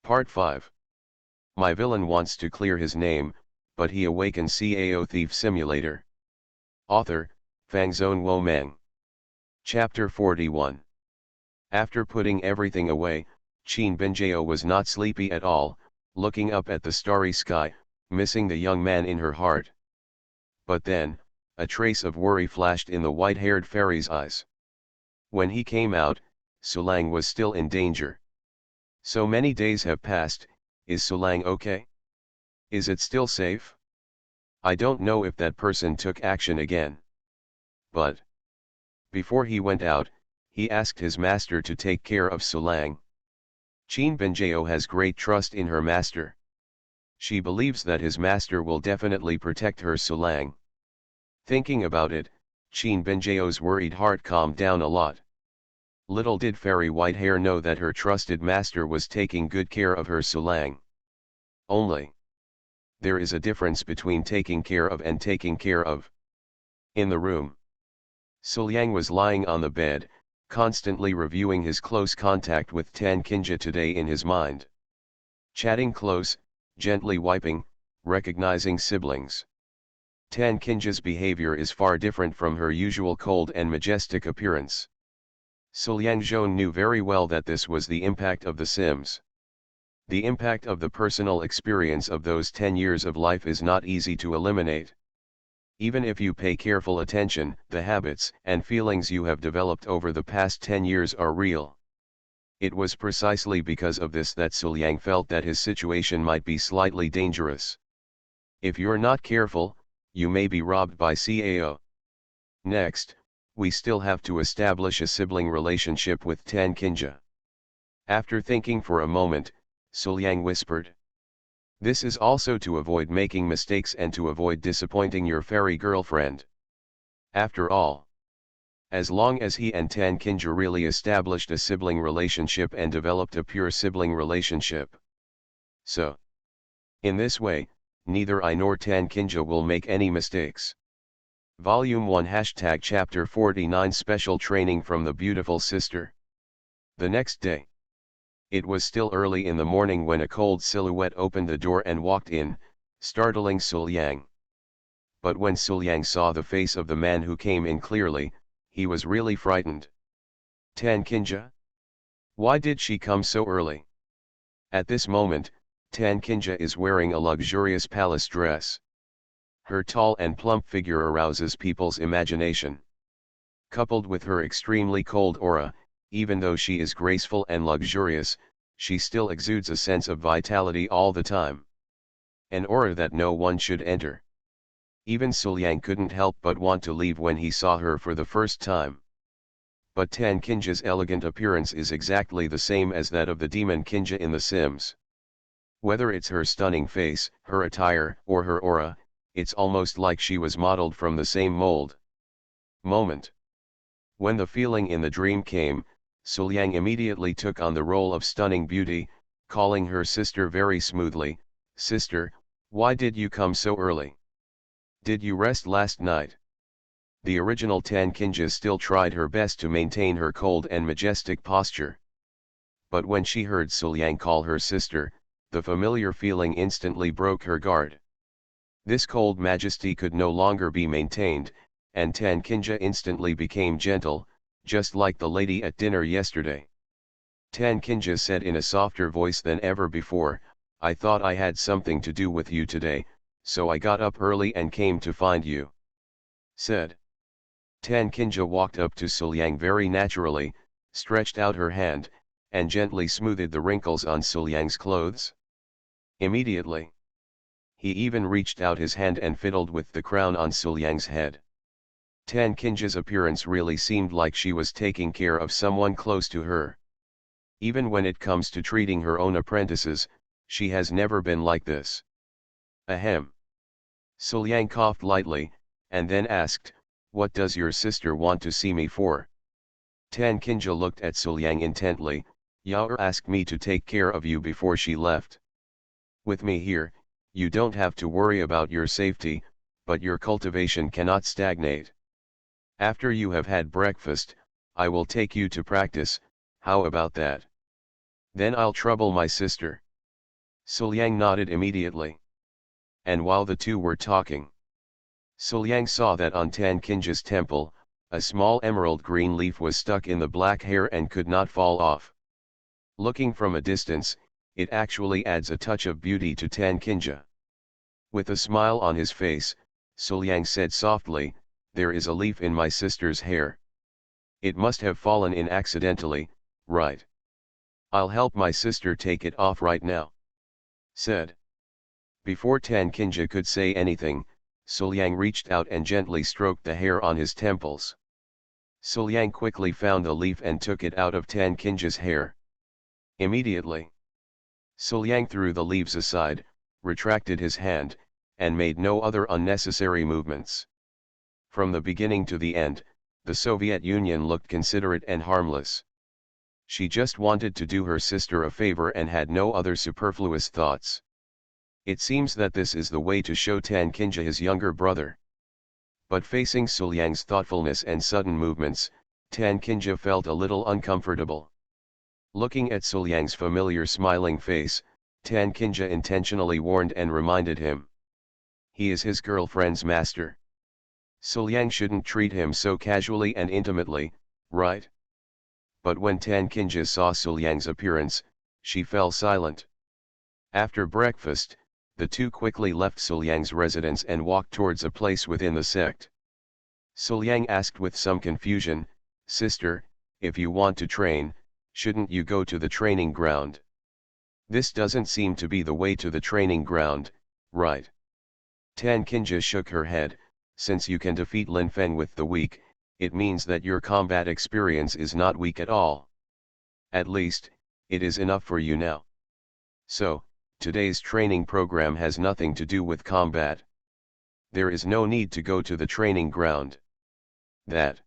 Part 5. My villain wants to clear his name, but he awakens Cao Thief Simulator. Author, Fangzone Womeng. Chapter 41. After putting everything away, Qin Binjao was not sleepy at all, looking up at the starry sky, missing the young man in her heart. But then, a trace of worry flashed in the white-haired fairy's eyes. When he came out, Sulang was still in danger. So many days have passed, is Sulang okay? Is it still safe? I don't know if that person took action again. But before he went out, he asked his master to take care of Sulang. Qin Binjao has great trust in her master. She believes that his master will definitely protect her Sulang. Thinking about it, Qin Binjao's worried heart calmed down a lot. Little did Fairy Whitehair know that her trusted master was taking good care of her Sulang. Only there is a difference between taking care of and taking care of. In the room, Sulang was lying on the bed, constantly reviewing his close contact with Tan Kinja today in his mind. Chatting close, gently wiping, recognizing siblings. Tan Kinja's behavior is far different from her usual cold and majestic appearance. Sulang Zhong knew very well that this was the impact of the Sims. The impact of the personal experience of those 10 years of life is not easy to eliminate. Even if you pay careful attention, the habits and feelings you have developed over the past 10 years are real. It was precisely because of this that Sulang felt that his situation might be slightly dangerous. If you're not careful, you may be robbed by Cao. Next, we still have to establish a sibling relationship with Tan Kinja. After thinking for a moment, Sulang whispered. This is also to avoid making mistakes and to avoid disappointing your fairy girlfriend. After all, as long as he and Tan Kinja really established a sibling relationship and developed a pure sibling relationship. So, in this way, neither I nor Tan Kinja will make any mistakes. Volume 1 Chapter 49 Special Training from the Beautiful Sister. The next day. It was still early in the morning when a cold silhouette opened the door and walked in, startling Sulang. But when Sulang saw the face of the man who came in clearly, he was really frightened. Tan Kinja? Why did she come so early? At this moment, Tan Kinja is wearing a luxurious palace dress. Her tall and plump figure arouses people's imagination. Coupled with her extremely cold aura, even though she is graceful and luxurious, she still exudes a sense of vitality all the time. An aura that no one should enter. Even Sulang couldn't help but want to leave when he saw her for the first time. But Tan Kinja's elegant appearance is exactly the same as that of the demon Kinja in The Sims. Whether it's her stunning face, her attire, or her aura, it's almost like she was modeled from the same mold. Moment. When the feeling in the dream came, Sulang immediately took on the role of stunning beauty, calling her sister very smoothly, "Sister, why did you come so early? Did you rest last night?" The original Tan Kinja still tried her best to maintain her cold and majestic posture. But when she heard Sulang call her sister, the familiar feeling instantly broke her guard. This cold majesty could no longer be maintained, and Tan Kinja instantly became gentle, just like the lady at dinner yesterday. Tan Kinja said in a softer voice than ever before, "I thought I had something to do with you today, so I got up early and came to find you." Said. Tan Kinja walked up to Sulang very naturally, stretched out her hand, and gently smoothed the wrinkles on Sulang's clothes. Immediately, he even reached out his hand and fiddled with the crown on Sulang's head. Tan Kinja's appearance really seemed like she was taking care of someone close to her. Even when it comes to treating her own apprentices, she has never been like this. Ahem. Sulang coughed lightly, and then asked, "What does your sister want to see me for?" Tan Kinja looked at Sulang intently. "Yaor asked me to take care of you before she left. With me here, you don't have to worry about your safety, but your cultivation cannot stagnate. After you have had breakfast, I will take you to practice, how about that? Then I'll trouble my sister." Suliang nodded immediately. And while the two were talking, Suliang saw that on Tan Kinja's temple, a small emerald green leaf was stuck in the black hair and could not fall off. Looking from a distance, it actually adds a touch of beauty to Tan Kinja. With a smile on his face, Suliang said softly, "There is a leaf in my sister's hair. It must have fallen in accidentally, right? I'll help my sister take it off right now," said. Before Tan Kinja could say anything, Suliang reached out and gently stroked the hair on his temples. Suliang quickly found the leaf and took it out of Tan Kinja's hair. Immediately, Suliang threw the leaves aside, retracted his hand, and made no other unnecessary movements. From the beginning to the end, the Soviet Union looked considerate and harmless. She just wanted to do her sister a favor and had no other superfluous thoughts. It seems that this is the way to show Tan Kinja his younger brother. But facing Suliang's thoughtfulness and sudden movements, Tan Kinja felt a little uncomfortable. Looking at Suliang's familiar smiling face, Tan Kinja intentionally warned and reminded him. He is his girlfriend's master. Suliang shouldn't treat him so casually and intimately, right? But when Tan Kinja saw Suliang's appearance, she fell silent. After breakfast, the two quickly left Suliang's residence and walked towards a place within the sect. Suliang asked with some confusion, "Sister, if you want to train, shouldn't you go to the training ground? This doesn't seem to be the way to the training ground, right?" Tan Kinja shook her head. "Since you can defeat Lin Feng with the weak, it means that your combat experience is not weak at all. At least, it is enough for you now. So, today's training program has nothing to do with combat. There is no need to go to the training ground." That.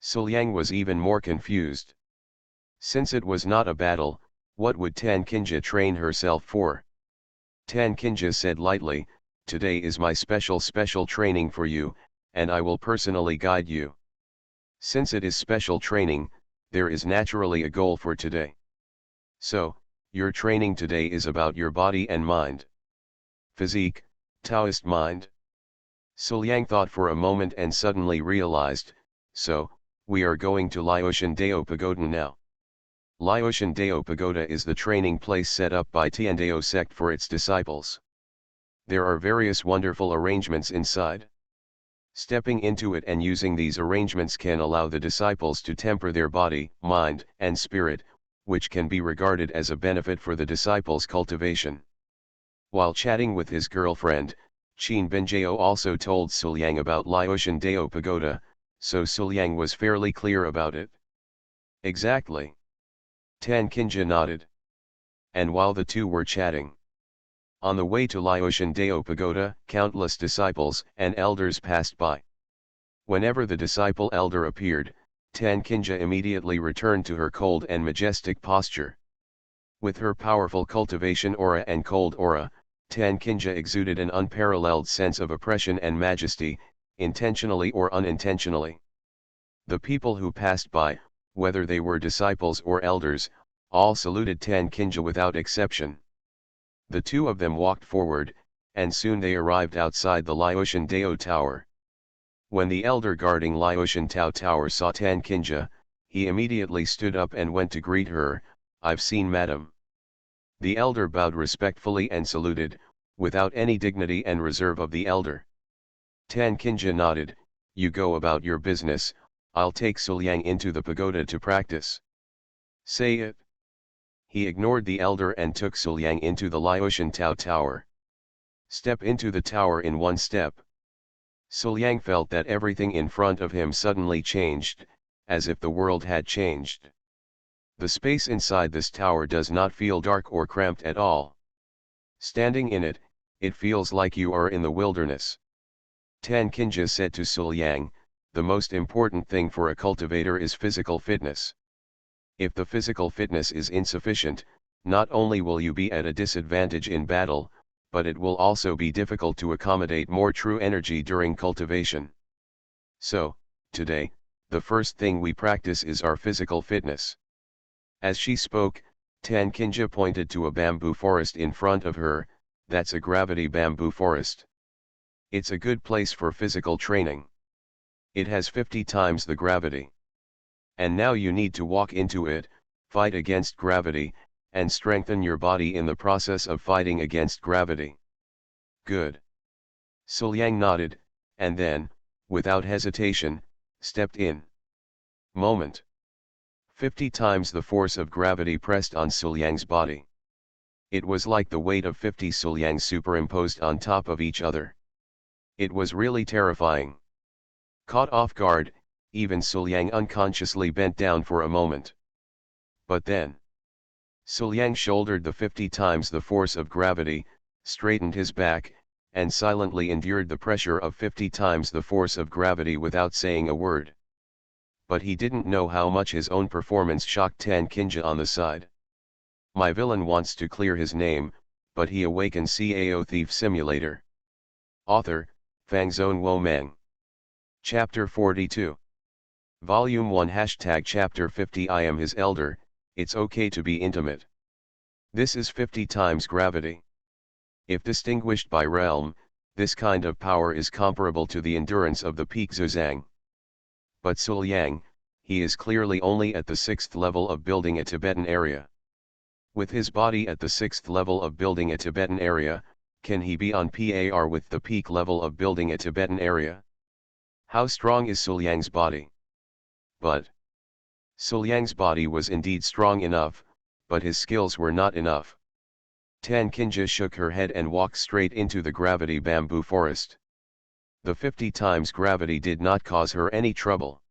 Suliang was even more confused. Since it was not a battle, what would Tan Kinja train herself for? Tan Kinja said lightly, "Today is my special training for you, and I will personally guide you. Since it is special training, there is naturally a goal for today. So, your training today is about your body and mind. Physique, Taoist mind." Suliang thought for a moment and suddenly realized, "So, we are going to Laotian Dao Pagoda now." Laotian Dao Pagoda is the training place set up by Tiandao sect for its disciples. There are various wonderful arrangements inside. Stepping into it and using these arrangements can allow the disciples to temper their body, mind, and spirit, which can be regarded as a benefit for the disciples' cultivation. While chatting with his girlfriend, Qin Benjao also told Suliang about Laotian Dao Pagoda, so Suliang was fairly clear about it. Exactly. Tan Kinja nodded. And while the two were chatting, on the way to Laotian Dao Pagoda, countless disciples and elders passed by. Whenever the disciple elder appeared, Tan Kinja immediately returned to her cold and majestic posture. With her powerful cultivation aura and cold aura, Tan Kinja exuded an unparalleled sense of oppression and majesty, intentionally or unintentionally. The people who passed by, whether they were disciples or elders, all saluted Tan Kinja without exception. The two of them walked forward, and soon they arrived outside the Laotian Dao Tower. When the elder guarding Laotian Tao Tower saw Tan Kinja, he immediately stood up and went to greet her. "I've seen Madam." The elder bowed respectfully and saluted, without any dignity and reserve of the elder. Tan Kinja nodded, "You go about your business, I'll take Suliang into the pagoda to practice." "Say it." He ignored the elder and took Suliang into the Laotian Tao Tower. "Step into the tower in one step." Suliang felt that everything in front of him suddenly changed, as if the world had changed. The space inside this tower does not feel dark or cramped at all. Standing in it, it feels like you are in the wilderness. Tan Kinja said to Suliang, "The most important thing for a cultivator is physical fitness. If the physical fitness is insufficient, not only will you be at a disadvantage in battle, but it will also be difficult to accommodate more true energy during cultivation. So, today, the first thing we practice is our physical fitness." As she spoke, Tan Kinja pointed to a bamboo forest in front of her. That's a gravity bamboo forest. It's a good place for physical training. It has 50 times the gravity. And now you need to walk into it, fight against gravity, and strengthen your body in the process of fighting against gravity. Good. Suliang nodded, and then, without hesitation, stepped in. Moment. 50 times the force of gravity pressed on Suliang's body. It was like the weight of 50 Suliangs superimposed on top of each other. It was really terrifying. Caught off guard, even Suliang unconsciously bent down for a moment. But then, Suliang shouldered the 50 times the force of gravity, straightened his back, and silently endured the pressure of 50 times the force of gravity without saying a word. But he didn't know how much his own performance shocked Tan Kinja on the side. My villain wants to clear his name, but he awakens Cao Thief Simulator. Author, Fangzone Wo Meng. Chapter 42. Volume 1 Chapter 50 I am his elder, it's okay to be intimate. This is 50 times gravity. If distinguished by realm, this kind of power is comparable to the endurance of the peak Zuzang. But Suliang, he is clearly only at the 6th level of building a Tibetan area. With his body at the 6th level of building a Tibetan area, can he be on par with the peak level of building a Tibetan area? How strong is Suliang's body? But Suliang's body was indeed strong enough, but his skills were not enough. Tan Kinja shook her head and walked straight into the gravity bamboo forest. The 50 times gravity did not cause her any trouble.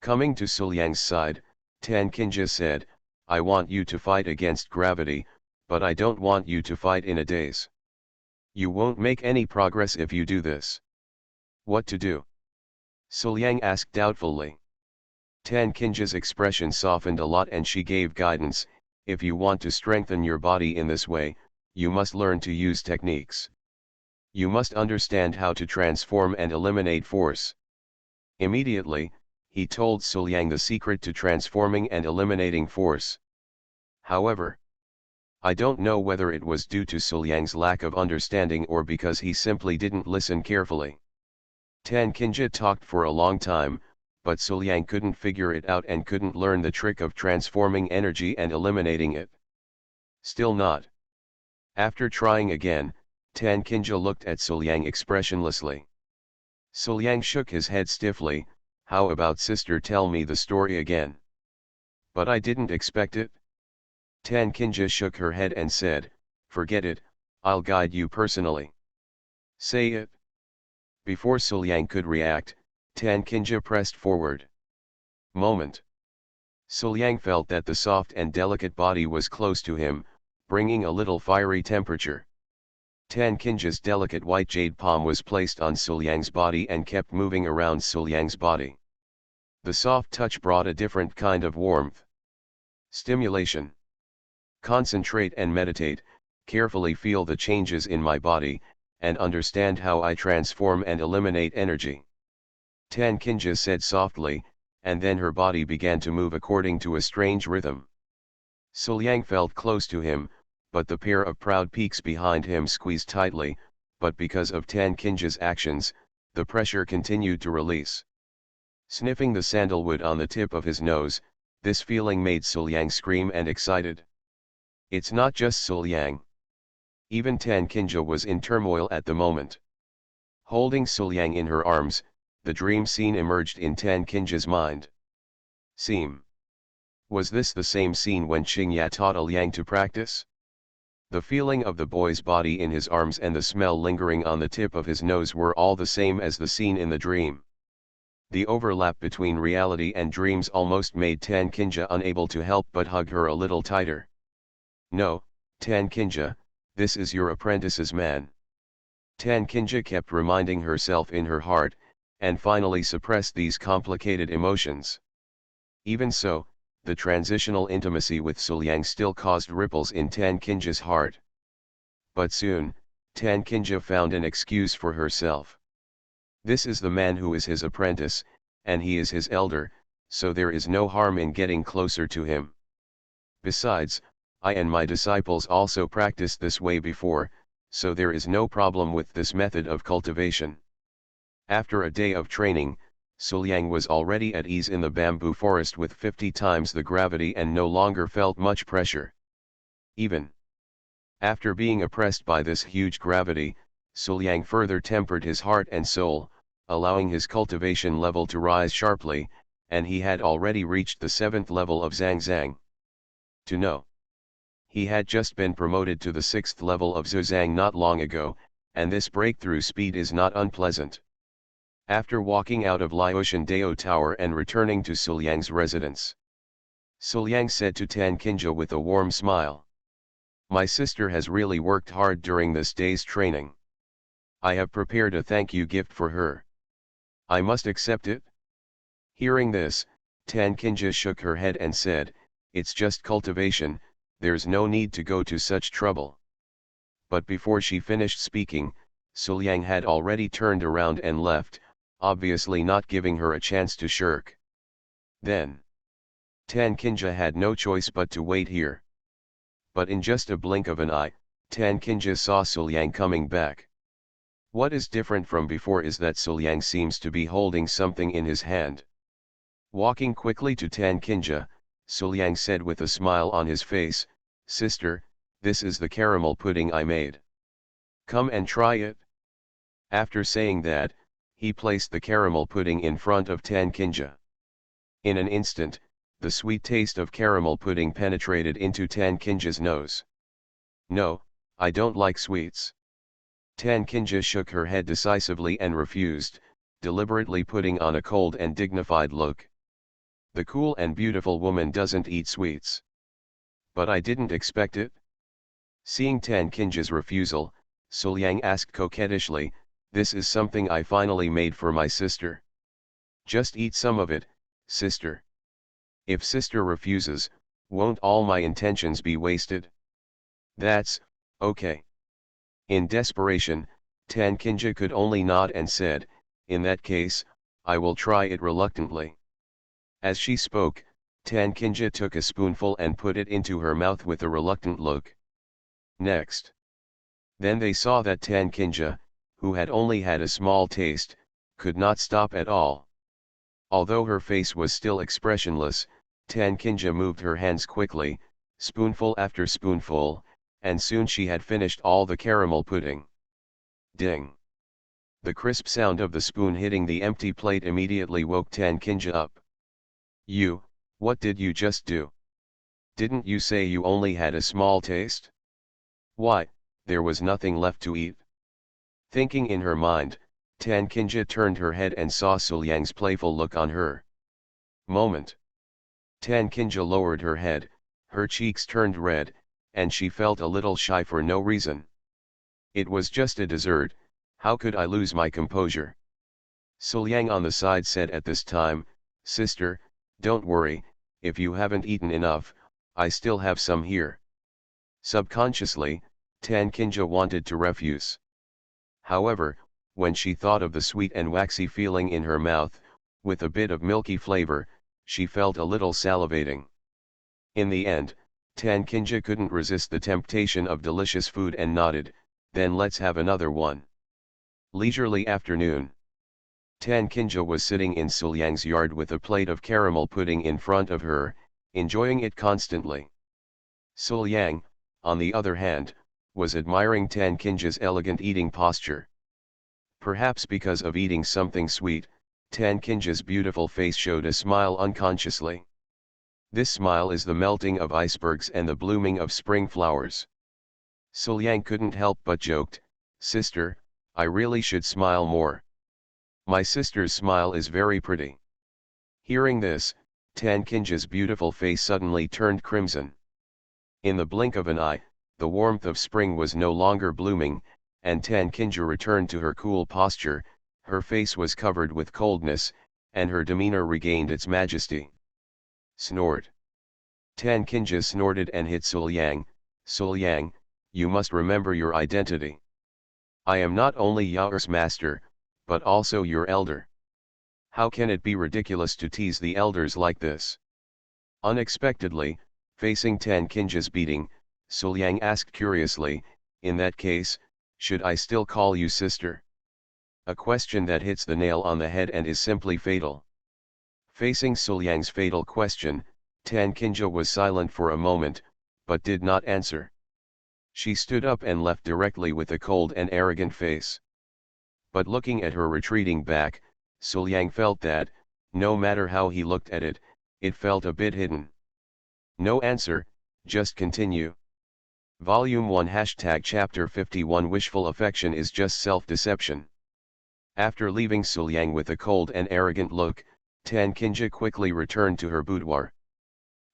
Coming to Suliang's side, Tan Kinja said, I want you to fight against gravity, but I don't want you to fight in a daze. You won't make any progress if you do this. What to do? Suliang asked doubtfully. Tan Kinja's expression softened a lot and she gave guidance. If you want to strengthen your body in this way, you must learn to use techniques. You must understand how to transform and eliminate force. Immediately, he told Suliang the secret to transforming and eliminating force. However, I don't know whether it was due to Suliang's lack of understanding or because he simply didn't listen carefully. Tan Kinja talked for a long time, but Suliang couldn't figure it out and couldn't learn the trick of transforming energy and eliminating it. Still not. After trying again, Tan Kinja looked at Suliang expressionlessly. Suliang shook his head stiffly. How about sister, tell me the story again? But I didn't expect it. Tan Kinja shook her head and said, forget it, I'll guide you personally. Say it. Before Suliang could react, Tan Kinja pressed forward. Moment. Suliang felt that the soft and delicate body was close to him, bringing a little fiery temperature. Tan Kinja's delicate white jade palm was placed on Suliang's body and kept moving around Suliang's body. The soft touch brought a different kind of warmth. Stimulation. Concentrate and meditate, carefully feel the changes in my body, and understand how I transform and eliminate energy. Tan Kinja said softly, and then her body began to move according to a strange rhythm. Suliang felt close to him, but the pair of proud peaks behind him squeezed tightly, but because of Tan Kinja's actions, the pressure continued to release. Sniffing the sandalwood on the tip of his nose, this feeling made Suliang scream and excited. It's not just Suliang. Even Tan Kinja was in turmoil at the moment. Holding Suliang in her arms, the dream scene emerged in Tan Kinja's mind. Was this the same scene when Qingya taught Liang to practice? The feeling of the boy's body in his arms and the smell lingering on the tip of his nose were all the same as the scene in the dream. The overlap between reality and dreams almost made Tan Kinja unable to help but hug her a little tighter. No, Tan Kinja, this is your apprentice's man. Tan Kinja kept reminding herself in her heart, and finally suppressed these complicated emotions. Even so, the transitional intimacy with Suliang still caused ripples in Tan Kinja's heart. But soon, Tan Kinja found an excuse for herself. This is the man who is his apprentice, and he is his elder, so there is no harm in getting closer to him. Besides, I and my disciples also practiced this way before, so there is no problem with this method of cultivation. After a day of training, Suliang was already at ease in the bamboo forest with 50 times the gravity and no longer felt much pressure. Even after being oppressed by this huge gravity, Suliang further tempered his heart and soul, allowing his cultivation level to rise sharply, and he had already reached the 7th level of Zhang. To know. He had just been promoted to the 6th level of Zhang not long ago, and this breakthrough speed is not unpleasant. After walking out of Liushan Dao Tower and returning to Suliang's residence, Suliang said to Tan Qinja with a warm smile, "My sister has really worked hard during this day's training. I have prepared a thank you gift for her. I must accept it?" Hearing this, Tan Qinja shook her head and said, "It's just cultivation, there's no need to go to such trouble." But before she finished speaking, Suliang had already turned around and left, obviously not giving her a chance to shirk. Then Tan Qinja had no choice but to wait here. But in just a blink of an eye, Tan Qinja saw Suliang coming back. What is different from before is that Suliang seems to be holding something in his hand. Walking quickly to Tan Qinja, Suliang said with a smile on his face, "Sister, this is the caramel pudding I made. Come and try it." After saying that, he placed the caramel pudding in front of Tan Qinja. In an instant, the sweet taste of caramel pudding penetrated into Tan Qinja's nose. "No, I don't like sweets." Tan Qinja shook her head decisively and refused, deliberately putting on a cold and dignified look. The cool and beautiful woman doesn't eat sweets. But I didn't expect it. Seeing Tan Qinja's refusal, Suliang asked coquettishly, "This is something I finally made for my sister. Just eat some of it, sister. If sister refuses, won't all my intentions be wasted?" "That's okay." In desperation, Tan Qinja could only nod and said, "In that case, I will try it reluctantly." As she spoke, Tan Qinja took a spoonful and put it into her mouth with a reluctant look. Next. Then they saw that Tan Qinja, who had only had a small taste, could not stop at all. Although her face was still expressionless, Tan Qinja moved her hands quickly, spoonful after spoonful, and soon she had finished all the caramel pudding. Ding! The crisp sound of the spoon hitting the empty plate immediately woke Tan Qinja up. What did you just do? Didn't you say you only had a small taste? Why, there was nothing left to eat." Thinking in her mind, Tan Qinja turned her head and saw Suliang's playful look on her. Moment. Tan Qinja lowered her head, her cheeks turned red, and she felt a little shy for no reason. "It was just a dessert, how could I lose my composure?" Suliang on the side said at this time, "Sister, don't worry, if you haven't eaten enough, I still have some here." Subconsciously, Tan Qinja wanted to refuse. However, when she thought of the sweet and waxy feeling in her mouth, with a bit of milky flavor, she felt a little salivating. In the end, Tan Qinja couldn't resist the temptation of delicious food and nodded, "Then let's have another one." Leisurely afternoon. Tan Qinja was sitting in Suliang's yard with a plate of caramel pudding in front of her, enjoying it constantly. Suliang, on the other hand, was admiring Tan Qinja's elegant eating posture. Perhaps because of eating something sweet, Tan Qinja's beautiful face showed a smile unconsciously. This smile is the melting of icebergs and the blooming of spring flowers. Suliang couldn't help but joked, "Sister, I really should smile more. My sister's smile is very pretty." Hearing this, Tan Qinja's beautiful face suddenly turned crimson. In the blink of an eye, the warmth of spring was no longer blooming, and Tan Qinja returned to her cool posture, her face was covered with coldness, and her demeanor regained its majesty. Snort. Tan Qinja snorted and hit Suliang, "Suliang, you must remember your identity. I am not only yours master, but also your elder. How can it be ridiculous to tease the elders like this?" Unexpectedly, Facing Tan Kinja's beating, Suliang asked curiously, "In that case, should I still call you sister?" A question that hits the nail on the head and is simply fatal. Facing Suliang's fatal question, Tan Kinja was silent for a moment, but did not answer. She stood up and left directly with a cold and arrogant face. But looking at her retreating back, Suliang felt that, no matter how he looked at it, it felt a bit hidden. No answer, just continue. Volume 1 Chapter 51 Wishful affection is just self-deception. After leaving Suliang with a cold and arrogant look, Tan Kinja quickly returned to her boudoir.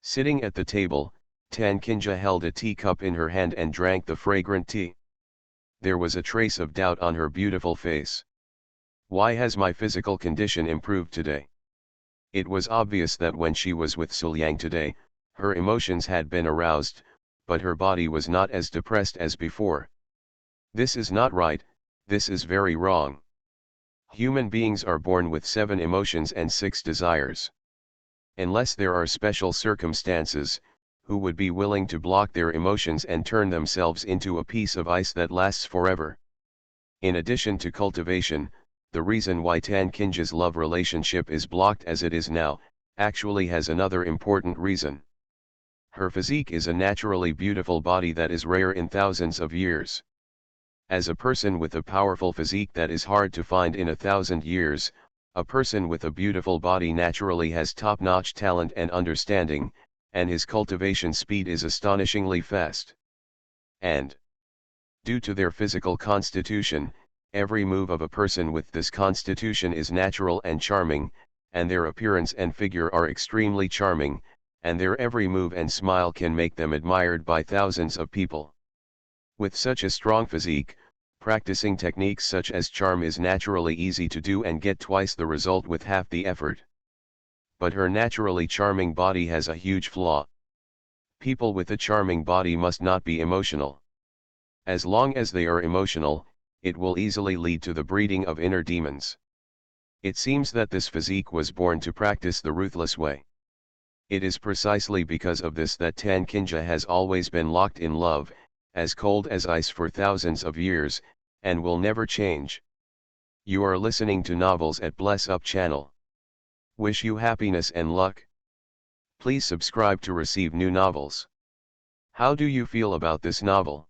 Sitting at the table, Tan Kinja held a teacup in her hand and drank the fragrant tea. There was a trace of doubt on her beautiful face. Why has my physical condition improved today? It was obvious that when she was with Suliang today, her emotions had been aroused, but her body was not as depressed as before. This is not right, this is very wrong. Human beings are born with 7 emotions and 6 desires. Unless there are special circumstances, who would be willing to block their emotions and turn themselves into a piece of ice that lasts forever? In addition to cultivation, the reason why Tan Kinja's love relationship is blocked as it is now, actually has another important reason. Her physique is a naturally beautiful body that is rare in thousands of years. As a person with a powerful physique that is hard to find in 1,000 years, a person with a beautiful body naturally has top-notch talent and understanding, and his cultivation speed is astonishingly fast. And, due to their physical constitution, every move of a person with this constitution is natural and charming, and their appearance and figure are extremely charming, and their every move and smile can make them admired by thousands of people. With such a strong physique, practicing techniques such as charm is naturally easy to do and get twice the result with half the effort. But her naturally charming body has a huge flaw. People with a charming body must not be emotional. As long as they are emotional, it will easily lead to the breeding of inner demons. It seems that this physique was born to practice the ruthless way. It is precisely because of this that Tan Kinja has always been locked in love, as cold as ice for thousands of years, and will never change. You are listening to Novels at Bless Up channel. Wish you happiness and luck. Please subscribe to receive new novels. How do you feel about this novel?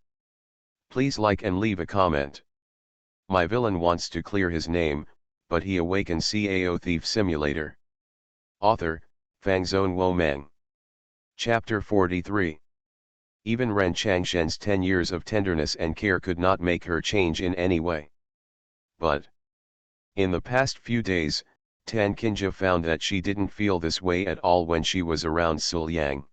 Please like and leave a comment. My villain wants to clear his name, but he awakens Cao Thief Simulator. Author, Fangzone Womeng. Chapter 43. Even Ren Changshen's 10 years of tenderness and care could not make her change in any way. But, in the past few days, Tan Kinja found that she didn't feel this way at all when she was around Suliang.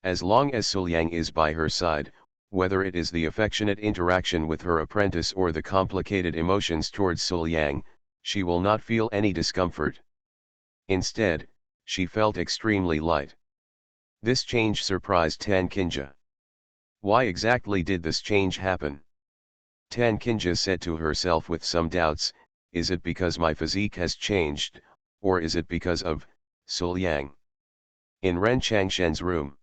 As long as Suliang is by her side, whether it is the affectionate interaction with her apprentice or the complicated emotions towards Suliang, she will not feel any discomfort. Instead, she felt extremely light. This change surprised Tan Kinja. Why exactly did this change happen? Tan Kinja said to herself with some doubts, is it because my physique has changed, or is it because of Suliang? In Ren Changshen's room.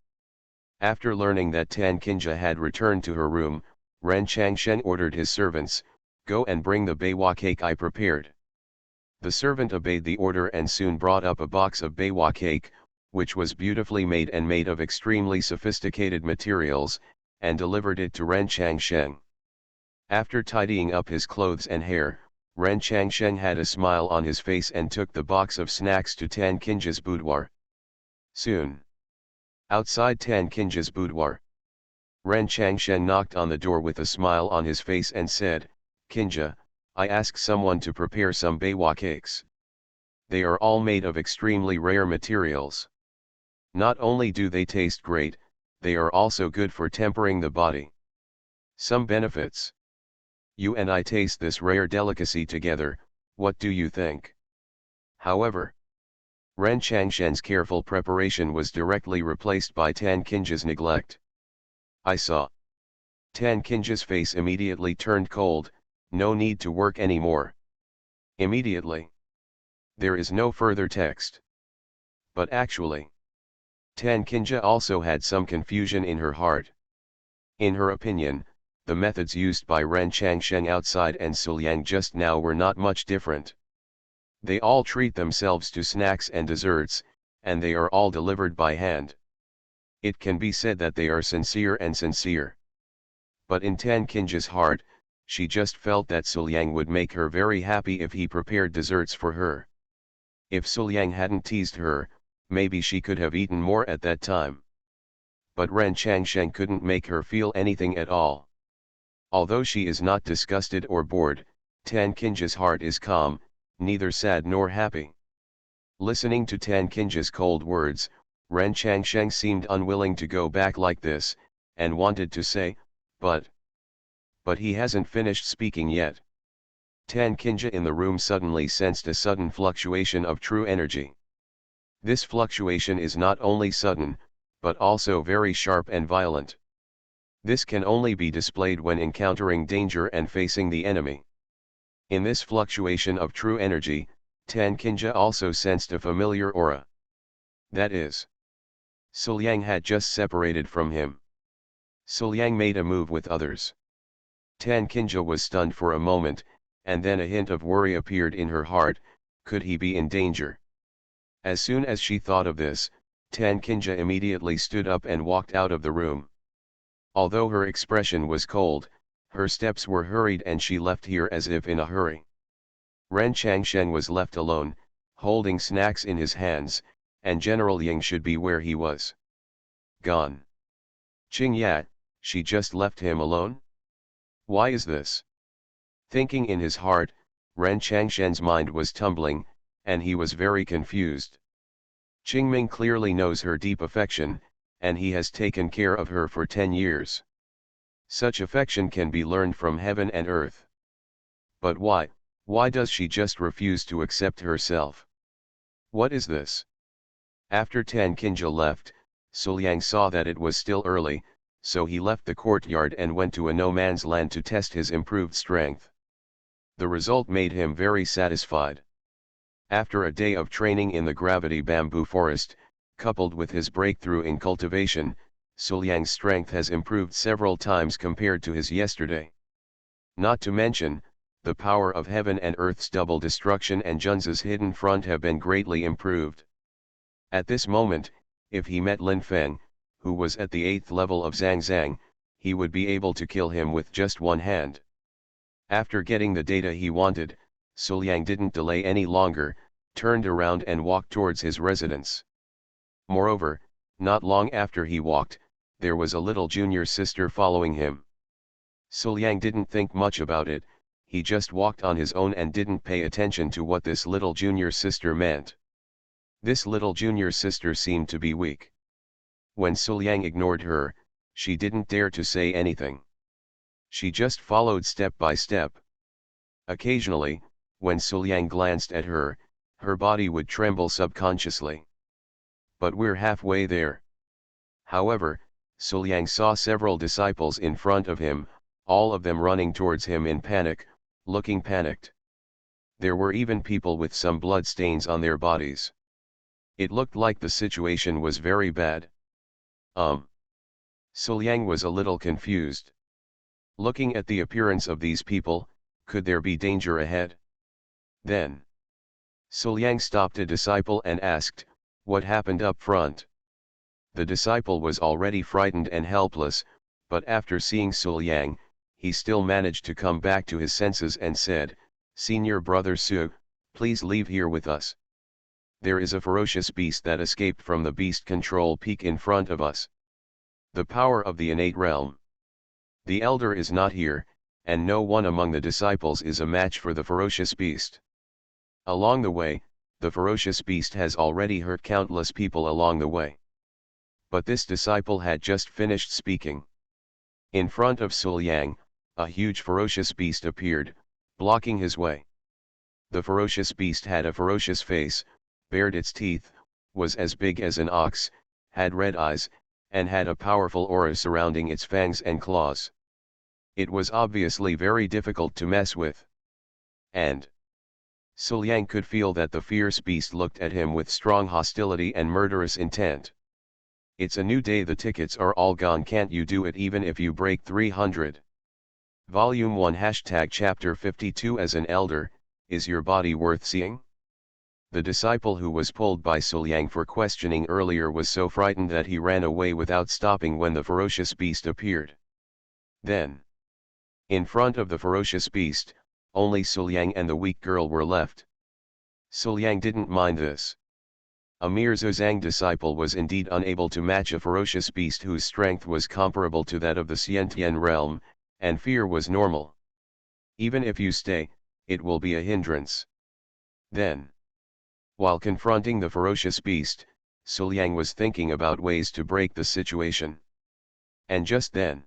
After learning that Tan Kinja had returned to her room, Ren Changshen ordered his servants, go and bring the beiwa cake I prepared. The servant obeyed the order and soon brought up a box of beiwa cake, which was beautifully made and made of extremely sophisticated materials, and delivered it to Ren Changshen. After tidying up his clothes and hair, Ren Changshen had a smile on his face and took the box of snacks to Tan Kinja's boudoir. Soon, outside Tan Kinja's boudoir, Ren Changshen knocked on the door with a smile on his face and said, Kinja, I asked someone to prepare some beiwa cakes. They are all made of extremely rare materials. Not only do they taste great, they are also good for tempering the body. Some benefits. You and I taste this rare delicacy together, what do you think? However, Ren Changshen's careful preparation was directly replaced by Tan Kinja's neglect. I saw. Tan Kinja's face immediately turned cold, no need to work anymore. Immediately. There is no further text. But actually, Tan Kinja also had some confusion in her heart. In her opinion, the methods used by Ren Changsheng outside and Suliang just now were not much different. They all treat themselves to snacks and desserts, and they are all delivered by hand. It can be said that they are sincere and sincere. But in Tan Kinja's heart, she just felt that Suliang would make her very happy if he prepared desserts for her. If Suliang hadn't teased her, maybe she could have eaten more at that time. But Ren Changsheng couldn't make her feel anything at all. Although she is not disgusted or bored, Tan Kinja's heart is calm, neither sad nor happy. Listening to Tan Kinja's cold words, Ren Changsheng seemed unwilling to go back like this, and wanted to say, but he hasn't finished speaking yet. Tan Kinja in the room suddenly sensed a sudden fluctuation of true energy. This fluctuation is not only sudden, but also very sharp and violent. This can only be displayed when encountering danger and facing the enemy. In this fluctuation of true energy, Tan Kinja also sensed a familiar aura. That is, Suliang had just separated from him. Suliang made a move with others. Tan Kinja was stunned for a moment, and then a hint of worry appeared in her heart. Could he be in danger? As soon as she thought of this, Tan Kinja immediately stood up and walked out of the room. Although her expression was cold, her steps were hurried and she left here as if in a hurry. Ren Changsheng was left alone, holding snacks in his hands, and General Ying should be where he was. Gone. Qing Ya, she just left him alone? Why is this? Thinking in his heart, Ren Changsheng's mind was tumbling, and he was very confused. Qingming clearly knows her deep affection, and he has taken care of her for 10 years. Such affection can be learned from heaven and earth. But why does she just refuse to accept herself? What is this? After Tan Kinja left, Suliang saw that it was still early, so he left the courtyard and went to a no-man's land to test his improved strength. The result made him very satisfied. After a day of training in the gravity bamboo forest, coupled with his breakthrough in cultivation, Suliang's strength has improved several times compared to his yesterday. Not to mention, the power of heaven and earth's double destruction and Junzi's hidden front have been greatly improved. At this moment, if he met Lin Feng, who was at the 8th level of Zhang Zhang, he would be able to kill him with just one hand. After getting the data he wanted, Suliang didn't delay any longer, turned around and walked towards his residence. Moreover, not long after he walked, there was a little junior sister following him. Suliang didn't think much about it, he just walked on his own and didn't pay attention to what this little junior sister meant. This little junior sister seemed to be weak. When Suliang ignored her, she didn't dare to say anything. She just followed step by step. Occasionally, when Suliang glanced at her, her body would tremble subconsciously. But we're halfway there. However, Suliang saw several disciples in front of him, all of them running towards him in panic, looking panicked. There were even people with some blood stains on their bodies. It looked like the situation was very bad. Suliang was a little confused. Looking at the appearance of these people, could there be danger ahead? Then Suliang stopped a disciple and asked, "What happened up front?" The disciple was already frightened and helpless, but after seeing Suliang, he still managed to come back to his senses and said, "Senior brother Su, please leave here with us. There is a ferocious beast that escaped from the beast control peak in front of us. The power of the innate realm. The elder is not here, and no one among the disciples is a match for the ferocious beast. Along the way, the ferocious beast has already hurt countless people along the way." But this disciple had just finished speaking. In front of Suliang, a huge ferocious beast appeared, blocking his way. The ferocious beast had a ferocious face, bared its teeth, was as big as an ox, had red eyes, and had a powerful aura surrounding its fangs and claws. It was obviously very difficult to mess with. And Suliang could feel that the fierce beast looked at him with strong hostility and murderous intent. It's a new day, the tickets are all gone, can't you do it even if you break 300? Volume 1 Chapter 52 As an elder, is your body worth seeing? The disciple who was pulled by Suliang for questioning earlier was so frightened that he ran away without stopping when the ferocious beast appeared. Then, in front of the ferocious beast, only Suliang and the weak girl were left. Suliang didn't mind this. A mere Zhang disciple was indeed unable to match a ferocious beast whose strength was comparable to that of the Xiantian realm, and fear was normal. Even if you stay, it will be a hindrance. Then, while confronting the ferocious beast, Suliang was thinking about ways to break the situation. And just then,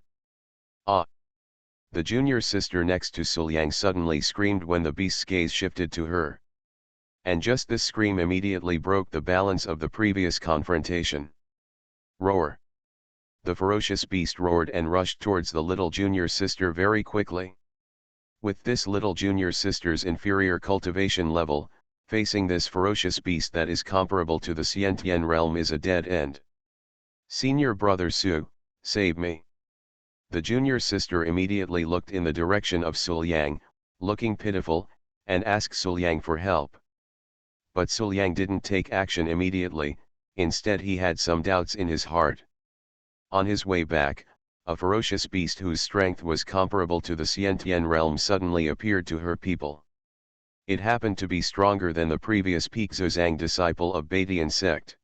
the junior sister next to Suliang suddenly screamed when the beast's gaze shifted to her. And just this scream immediately broke the balance of the previous confrontation. Roar! The ferocious beast roared and rushed towards the little junior sister very quickly. With this little junior sister's inferior cultivation level, facing this ferocious beast that is comparable to the Xiantian realm is a dead end. Senior brother Su, save me. The junior sister immediately looked in the direction of Suliang, looking pitiful, and asked Suliang for help. But Suliang didn't take action immediately, instead he had some doubts in his heart. On his way back, a ferocious beast whose strength was comparable to the Xiantian realm suddenly appeared to her people. It happened to be stronger than the previous Peak Zhang disciple of Baidian sect.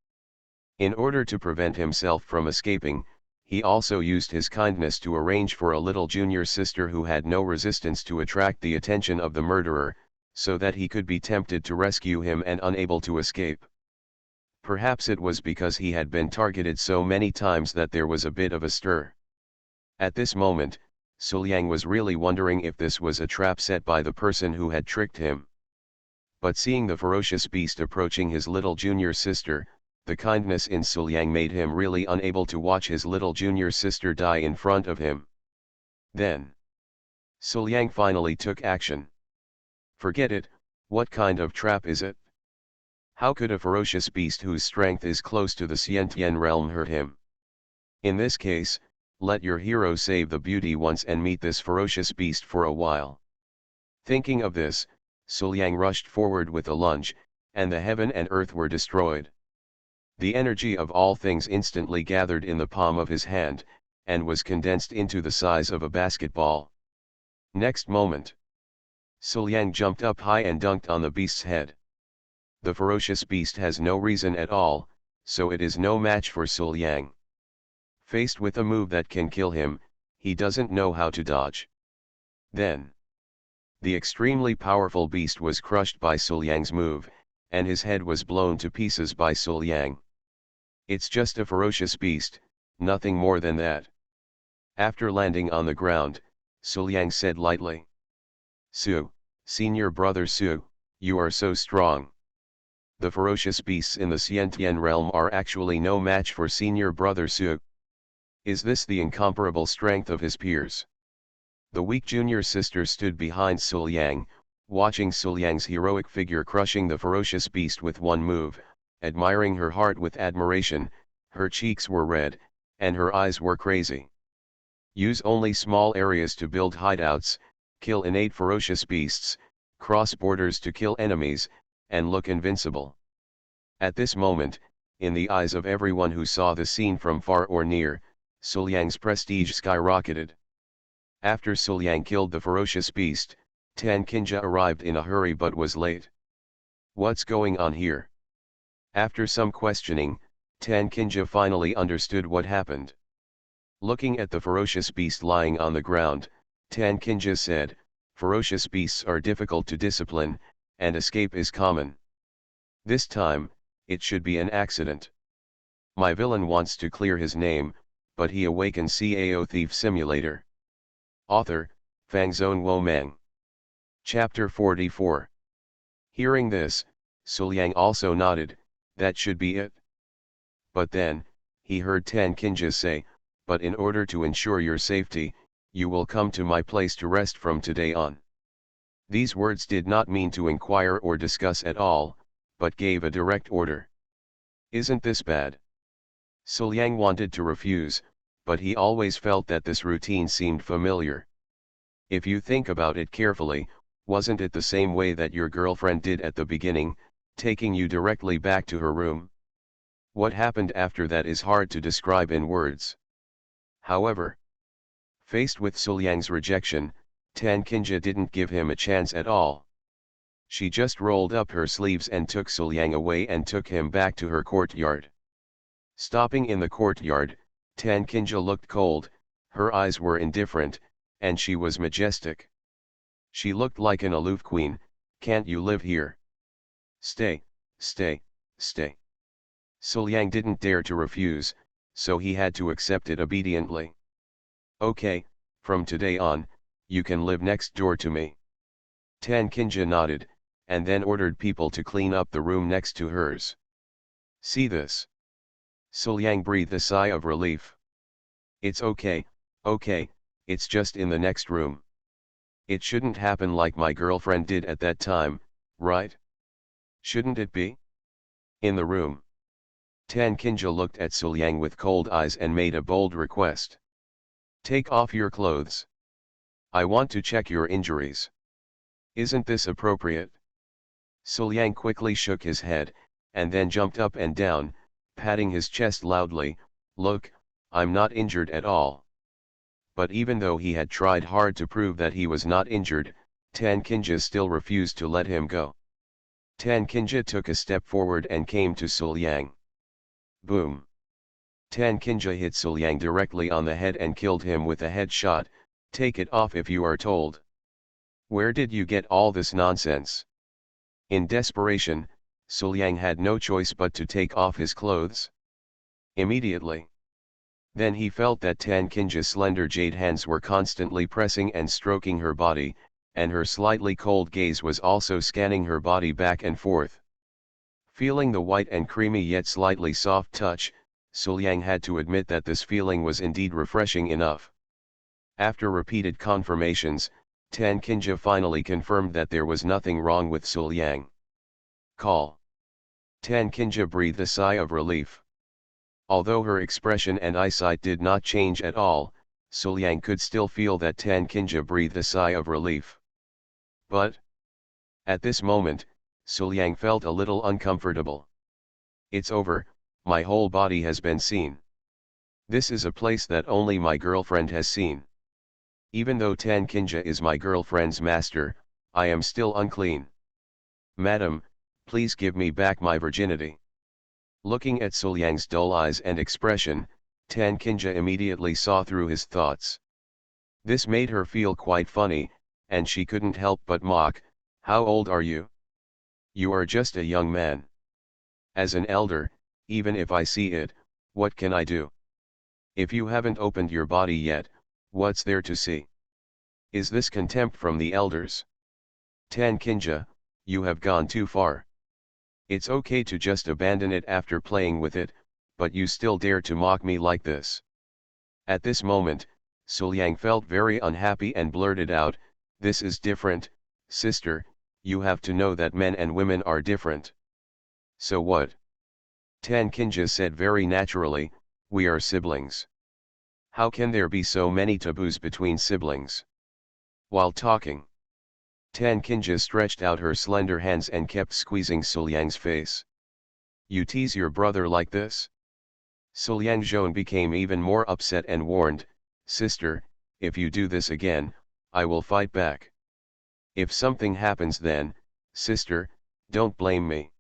In order to prevent himself from escaping, he also used his kindness to arrange for a little junior sister who had no resistance to attract the attention of the murderer, so that he could be tempted to rescue him and unable to escape. Perhaps it was because he had been targeted so many times that there was a bit of a stir. At this moment, Suliang was really wondering if this was a trap set by the person who had tricked him. But seeing the ferocious beast approaching his little junior sister, the kindness in Suliang made him really unable to watch his little junior sister die in front of him. Then, Suliang finally took action. Forget it, what kind of trap is it? How could a ferocious beast whose strength is close to the Xiantian realm hurt him? In this case, let your hero save the beauty once and meet this ferocious beast for a while. Thinking of this, Suliang rushed forward with a lunge, and the heaven and earth were destroyed. The energy of all things instantly gathered in the palm of his hand, and was condensed into the size of a basketball. Next moment, Suliang jumped up high and dunked on the beast's head. The ferocious beast has no reason at all, so it is no match for Suliang. Faced with a move that can kill him, he doesn't know how to dodge. Then, the extremely powerful beast was crushed by Suliang's move, and his head was blown to pieces by Suliang. It's just a ferocious beast, nothing more than that. After landing on the ground, Suliang said lightly, "Su, senior brother Su, you are so strong. The ferocious beasts in the Xiantian realm are actually no match for senior brother Su. Is this the incomparable strength of his peers?" The weak junior sister stood behind Suliang, watching Suliang's heroic figure crushing the ferocious beast with one move, admiring her heart with admiration. Her cheeks were red, and her eyes were crazy. Use only small areas to build hideouts, kill innate ferocious beasts, cross borders to kill enemies, and look invincible. At this moment, in the eyes of everyone who saw the scene from far or near, Suliang's prestige skyrocketed. After Suliang killed the ferocious beast, Tan Qinjia arrived in a hurry but was late. What's going on here? After some questioning, Tan Qinjia finally understood what happened. Looking at the ferocious beast lying on the ground, Tan Qinjia said, "Ferocious beasts are difficult to discipline, and escape is common. This time, it should be an accident. My villain wants to clear his name, but he awakens Cao Thief Simulator." Author, Fangzone Wo Meng. Chapter 44. Hearing this, Suliang also nodded, that should be it. But then, he heard Tan Qinjia say, "But in order to ensure your safety, you will come to my place to rest from today on." These words did not mean to inquire or discuss at all, but gave a direct order. Isn't this bad? Suliang wanted to refuse, but he always felt that this routine seemed familiar. If you think about it carefully, wasn't it the same way that your girlfriend did at the beginning, taking you directly back to her room? What happened after that is hard to describe in words. However, faced with Suliang's rejection, Tan Kinja didn't give him a chance at all. She just rolled up her sleeves and took Suliang away and took him back to her courtyard. Stopping in the courtyard, Tan Kinja looked cold, her eyes were indifferent, and she was majestic. She looked like an aloof queen. Can't you live here? Stay, stay, stay. Suliang didn't dare to refuse, so he had to accept it obediently. Okay, from today on, you can live next door to me. Tan Kinja nodded, and then ordered people to clean up the room next to hers. See this? Suliang breathed a sigh of relief. It's okay, it's just in the next room. It shouldn't happen like my girlfriend did at that time, right? Shouldn't it be? In the room. Tan Kinja looked at Suliang with cold eyes and made a bold request. Take off your clothes. I want to check your injuries. Isn't this appropriate? Suliang quickly shook his head, and then jumped up and down, patting his chest loudly. Look, I'm not injured at all. But even though he had tried hard to prove that he was not injured, Tan Kinja still refused to let him go. Tan Kinja took a step forward and came to Suliang. Boom! Tan Kinja hit Suliang directly on the head and killed him with a headshot. Take it off if you are told. Where did you get all this nonsense? In desperation, Suliang had no choice but to take off his clothes. Immediately. Then he felt that Tan Kinja's slender jade hands were constantly pressing and stroking her body, and her slightly cold gaze was also scanning her body back and forth. Feeling the white and creamy yet slightly soft touch, Suliang had to admit that this feeling was indeed refreshing enough. After repeated confirmations, Tan Kinja finally confirmed that there was nothing wrong with Suliang. Call. Tan Kinja breathed a sigh of relief. Although her expression and eyesight did not change at all, Suliang could still feel that Tan Kinja breathed a sigh of relief. But at this moment, Suliang felt a little uncomfortable. It's over, my whole body has been seen. This is a place that only my girlfriend has seen. Even though Tan Kinja is my girlfriend's master, I am still unclean. Madam, please give me back my virginity. Looking at Suliang's dull eyes and expression, Tan Kinja immediately saw through his thoughts. This made her feel quite funny, and she couldn't help but mock. How old are you? You are just a young man. As an elder, even if I see it, what can I do? If you haven't opened your body yet, what's there to see? Is this contempt from the elders? Tan Kinja, you have gone too far. It's okay to just abandon it after playing with it, but you still dare to mock me like this. At this moment, Suliang felt very unhappy and blurted out, this is different, sister, you have to know that men and women are different. So what? Tan Kinja said very naturally, we are siblings. How can there be so many taboos between siblings? While talking, Tan Kinja stretched out her slender hands and kept squeezing Suliang's face. You tease your brother like this? Suliang Zhong became even more upset and warned, sister, if you do this again, I will fight back. If something happens then, sister, don't blame me.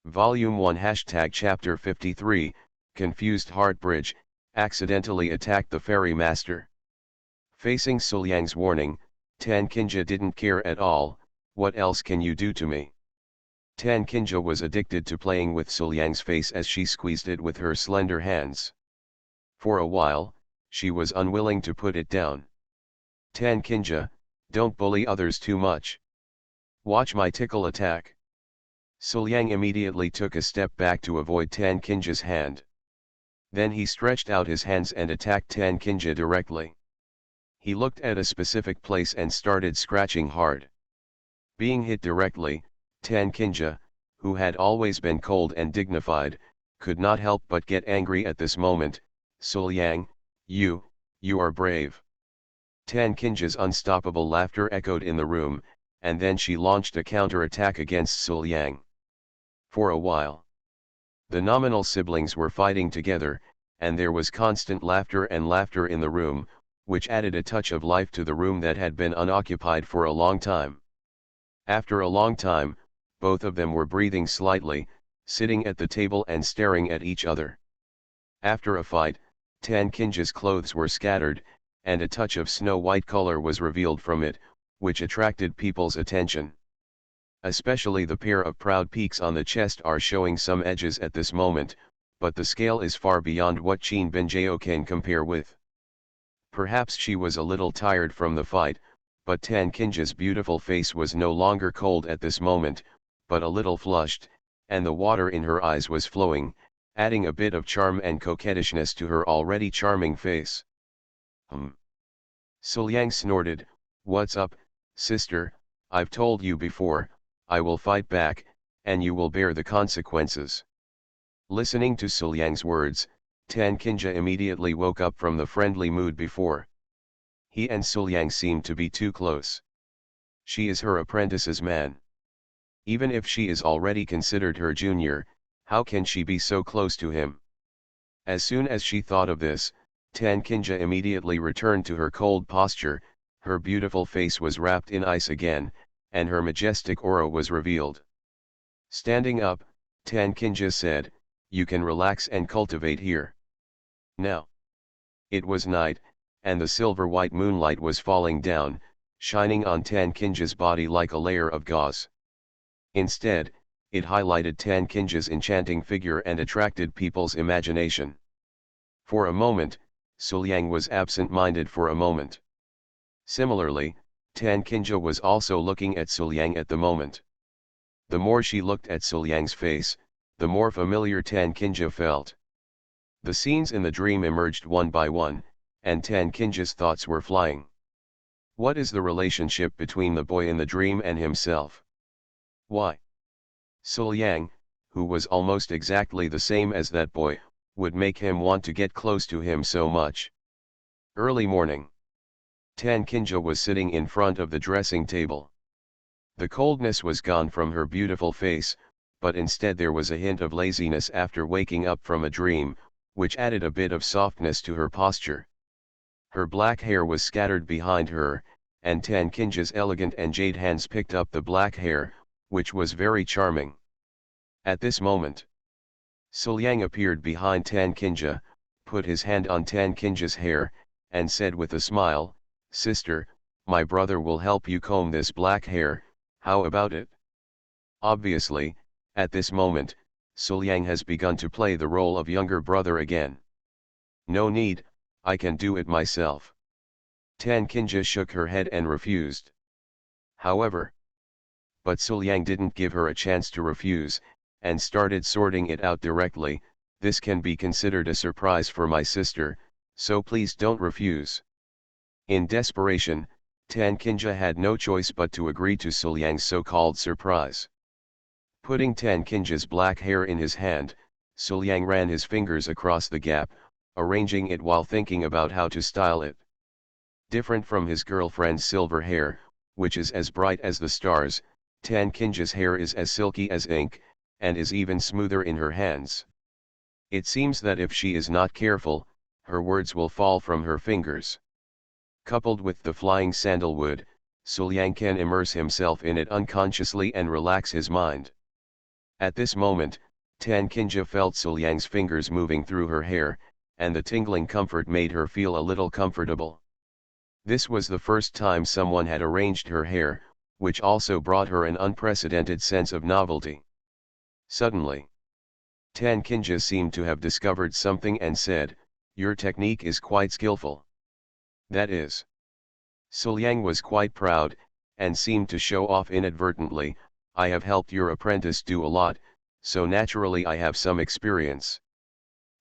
Volume 1 Chapter 53, Confused Heartbridge, accidentally attacked the fairy master. Facing Suliang's warning, Tan Kinja didn't care at all. What else can you do to me? Tan Kinja was addicted to playing with Suliang's face as she squeezed it with her slender hands. For a while, she was unwilling to put it down. Tan Kinja, don't bully others too much. Watch my tickle attack. Suliang immediately took a step back to avoid Tan Kinja's hand. Then he stretched out his hands and attacked Tan Kinja directly. He looked at a specific place and started scratching hard. Being hit directly, Tan Kinja, who had always been cold and dignified, could not help but get angry at this moment. Suliang, you are brave. Tan Kinja's unstoppable laughter echoed in the room, and then she launched a counter-attack against Suliang. For a while, the nominal siblings were fighting together, and there was constant laughter in the room, which added a touch of life to the room that had been unoccupied for a long time. After a long time, both of them were breathing slightly, sitting at the table and staring at each other. After a fight, Tan Kinja's clothes were scattered, and a touch of snow-white color was revealed from it, which attracted people's attention. Especially the pair of proud peaks on the chest are showing some edges at this moment, but the scale is far beyond what Qin Benjao can compare with. Perhaps she was a little tired from the fight, but Tan Kinja's beautiful face was no longer cold at this moment, but a little flushed, and the water in her eyes was flowing, adding a bit of charm and coquettishness to her already charming face. Suliang snorted, "What's up, sister? I've told you before, I will fight back, and you will bear the consequences." Listening to Suliang's words, Tan Kinja immediately woke up from the friendly mood before. He and Suliang seemed to be too close. She is her apprentice's man. Even if she is already considered her junior, how can she be so close to him? As soon as she thought of this, Tan Kinja immediately returned to her cold posture, her beautiful face was wrapped in ice again, and her majestic aura was revealed. Standing up, Tan Kinja said, "You can relax and cultivate here." Now, it was night, and the silver-white moonlight was falling down, shining on Tan Kinja's body like a layer of gauze. Instead, it highlighted Tan Kinja's enchanting figure and attracted people's imagination. For a moment, Suliang was absent-minded for a moment. Similarly, Tan Kinja was also looking at Suliang at the moment. The more she looked at Suliang's face, the more familiar Tan Kinja felt. The scenes in the dream emerged one by one, and Tan Kinja's thoughts were flying. What is the relationship between the boy in the dream and himself? Why? Suliang, who was almost exactly the same as that boy, would make him want to get close to him so much. Early morning. Tan Kinja was sitting in front of the dressing table. The coldness was gone from her beautiful face, but instead there was a hint of laziness after waking up from a dream, which added a bit of softness to her posture. Her black hair was scattered behind her, and Tan Kinja's elegant and jade hands picked up the black hair, which was very charming. At this moment, Suliang appeared behind Tan Kinja, put his hand on Tan Kinja's hair, and said with a smile, "Sister, my brother will help you comb this black hair, how about it?" Obviously, at this moment, Suliang has begun to play the role of younger brother again. "No need, I can do it myself." Tan Kinja shook her head and refused. However, but Suliang didn't give her a chance to refuse, and started sorting it out directly, "This can be considered a surprise for my sister, so please don't refuse." In desperation, Tan Kinja had no choice but to agree to Suliang's so-called surprise. Putting Tan Kinja's black hair in his hand, Suliang ran his fingers across the gap, arranging it while thinking about how to style it. Different from his girlfriend's silver hair, which is as bright as the stars, Tan Kinja's hair is as silky as ink, and is even smoother in her hands. It seems that if she is not careful, her words will fall from her fingers. Coupled with the flying sandalwood, Suliang can immerse himself in it unconsciously and relax his mind. At this moment, Tan Kinja felt Suliang's fingers moving through her hair, and the tingling comfort made her feel a little comfortable. This was the first time someone had arranged her hair, which also brought her an unprecedented sense of novelty. Suddenly, Tan Kinja seemed to have discovered something and said, "Your technique is quite skillful." That is. Suliang was quite proud, and seemed to show off inadvertently, "I have helped your apprentice do a lot, so naturally I have some experience."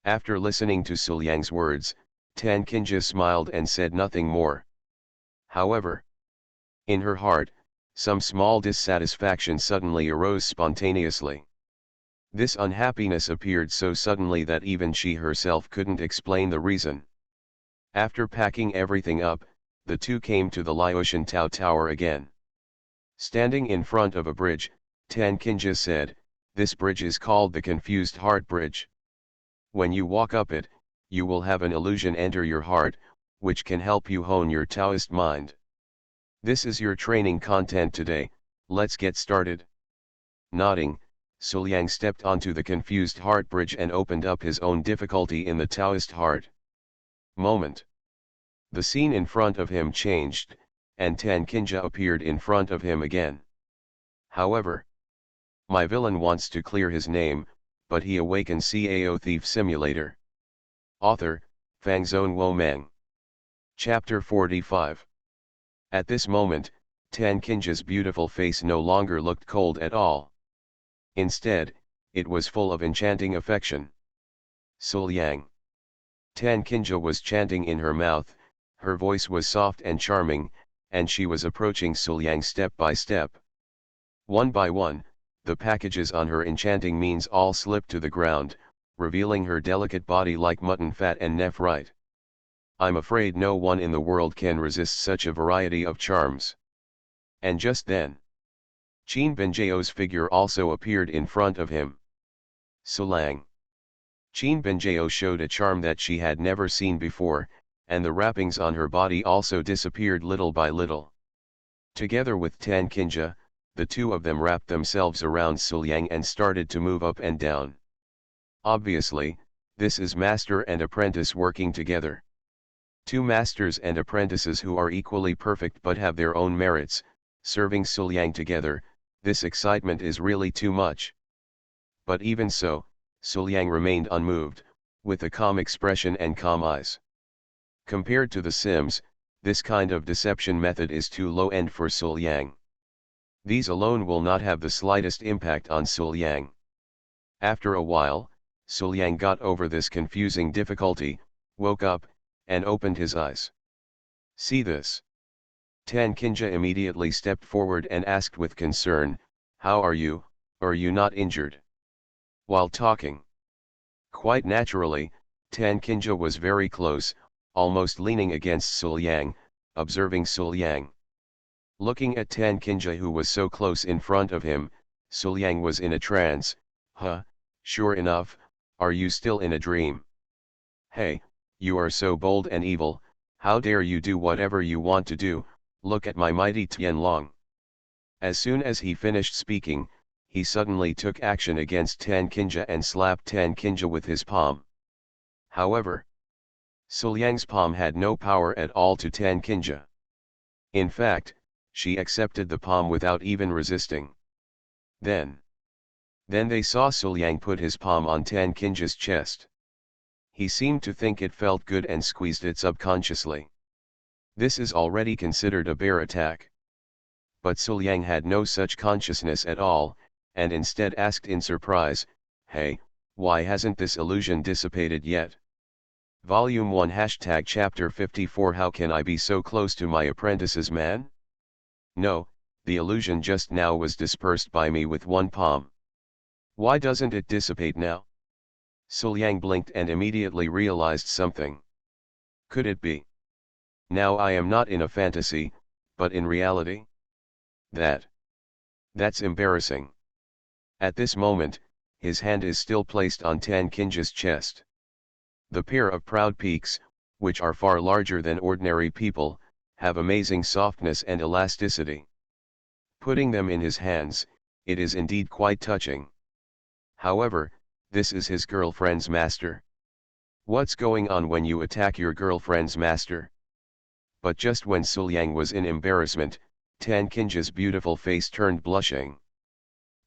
After listening to Suliang's words, Tan Kinja smiled and said nothing more. However, in her heart, some small dissatisfaction suddenly arose spontaneously. This unhappiness appeared so suddenly that even she herself couldn't explain the reason. After packing everything up, the two came to the Laotian Tao Tower again. Standing in front of a bridge, Tan Kinja said, "This bridge is called the Confused Heart Bridge. When you walk up it, you will have an illusion enter your heart, which can help you hone your Taoist mind. This is your training content today, let's get started." Nodding, Suliang stepped onto the Confused Heart Bridge and opened up his own difficulty in the Taoist heart. Moment. The scene in front of him changed, and Tan Kinja appeared in front of him again. However, my villain wants to clear his name, but he awakens Cao Thief Simulator. Author, Fangzone Wo Meng. Chapter 45. At this moment, Tan Kinja's beautiful face no longer looked cold at all. Instead, it was full of enchanting affection. Suliang. Tan Kinja was chanting in her mouth, her voice was soft and charming, and she was approaching Suliang step by step. One by one, the packages on her enchanting means all slipped to the ground, revealing her delicate body like mutton fat and nephrite. I'm afraid no one in the world can resist such a variety of charms. And just then, Qin Benjao's figure also appeared in front of him. Sulang. Qin Benjao showed a charm that she had never seen before, and the wrappings on her body also disappeared little by little. Together with Tan Kinja, the two of them wrapped themselves around Suliang and started to move up and down. Obviously, this is master and apprentice working together. Two masters and apprentices who are equally perfect but have their own merits, serving Suliang together. This excitement is really too much. But even so, Suliang remained unmoved, with a calm expression and calm eyes. Compared to the Sims, this kind of deception method is too low-end for Suliang. These alone will not have the slightest impact on Suliang. After a while, Suliang got over this confusing difficulty, woke up, and opened his eyes. "See this?" Tan Kinja immediately stepped forward and asked with concern, "How are you not injured?" While talking. Quite naturally, Tan Kinja was very close, almost leaning against Suliang, observing Suliang. Looking at Tan Kinja who was so close in front of him, Suliang was in a trance. Sure enough, are you still in a dream? Hey, you are so bold and evil, how dare you do whatever you want to do, look at my mighty Tianlong." As soon as he finished speaking, he suddenly took action against Tan Kinja and slapped Tan Kinja with his palm. However, Suliang's palm had no power at all to Tan Kinja. In fact, she accepted the palm without even resisting. Then they saw Suliang put his palm on Tan Kinja's chest. He seemed to think it felt good and squeezed it subconsciously. This is already considered a bear attack. But Suliang had no such consciousness at all, and instead asked in surprise, "Hey, why hasn't this illusion dissipated yet?" Volume 1 Chapter 54 How can I be so close to my apprentices, man? No, the illusion just now was dispersed by me with one palm. Why doesn't it dissipate now? Suliang blinked and immediately realized something. Could it be? Now I am not in a fantasy, but in reality? That's embarrassing. At this moment, his hand is still placed on Tan Kinja's chest. The pair of proud peaks, which are far larger than ordinary people, have amazing softness and elasticity. Putting them in his hands, it is indeed quite touching. However, this is his girlfriend's master. What's going on when you attack your girlfriend's master? But just when Suliang was in embarrassment, Tan Kinja's beautiful face turned blushing.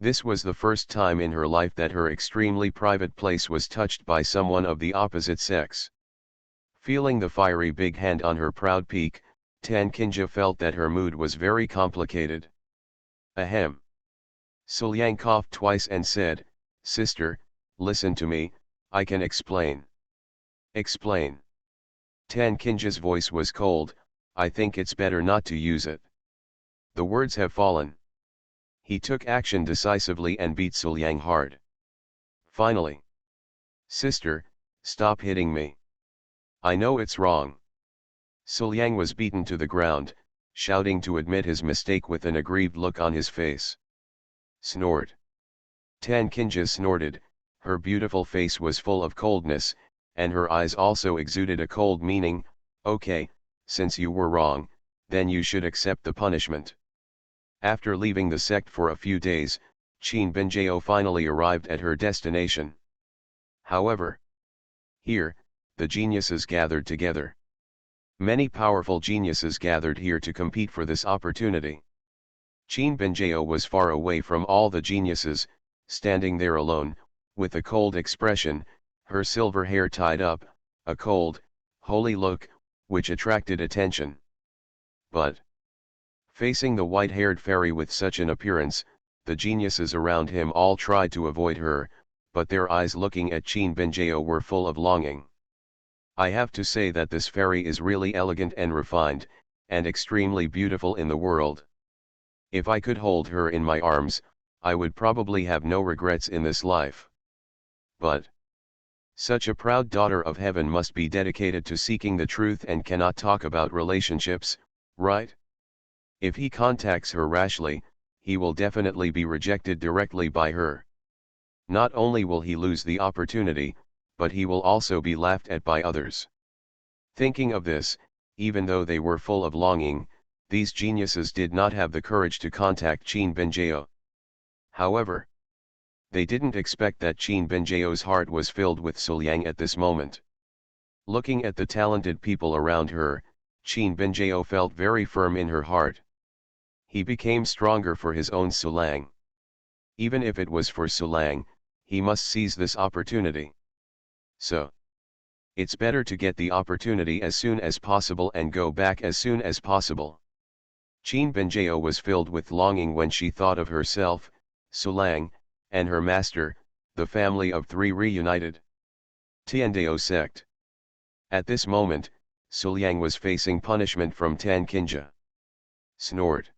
This was the first time in her life that her extremely private place was touched by someone of the opposite sex. Feeling the fiery big hand on her proud peak, Tan Kinja felt that her mood was very complicated. Ahem. Suliang coughed twice and said, "Sister, listen to me, I can explain." "Explain." Tan Kinja's voice was cold, "I think it's better not to use it." The words have fallen. He took action decisively and beat Suliang hard. Finally. Sister, stop hitting me. I know it's wrong. Suliang was beaten to the ground, shouting to admit his mistake with an aggrieved look on his face. Snort. Tan Kinja snorted, her beautiful face was full of coldness, and her eyes also exuded a cold meaning. Okay, since you were wrong, then you should accept the punishment. After leaving the sect for a few days, Qin Binjao finally arrived at her destination. However, here, the geniuses gathered together. Many powerful geniuses gathered here to compete for this opportunity. Qin Binjao was far away from all the geniuses, standing there alone, with a cold expression, her silver hair tied up, a cold, holy look, which attracted attention. But, facing the white-haired fairy with such an appearance, the geniuses around him all tried to avoid her, but their eyes looking at Qin Binjao were full of longing. I have to say that this fairy is really elegant and refined, and extremely beautiful in the world. If I could hold her in my arms, I would probably have no regrets in this life. But such a proud daughter of heaven must be dedicated to seeking the truth and cannot talk about relationships, right? If he contacts her rashly, he will definitely be rejected directly by her. Not only will he lose the opportunity, but he will also be laughed at by others. Thinking of this, even though they were full of longing, these geniuses did not have the courage to contact Qin Binjao. However, they didn't expect that Qin Binjao's heart was filled with Suliang at this moment. Looking at the talented people around her, Qin Binjao felt very firm in her heart. He became stronger for his own Suliang. Even if it was for Suliang, he must seize this opportunity. So, it's better to get the opportunity as soon as possible and go back as soon as possible. Qin Binjao was filled with longing when she thought of herself, Suliang, and her master, the family of three reunited Tiandao sect. At this moment, Suliang was facing punishment from Tan Kinja. Snort.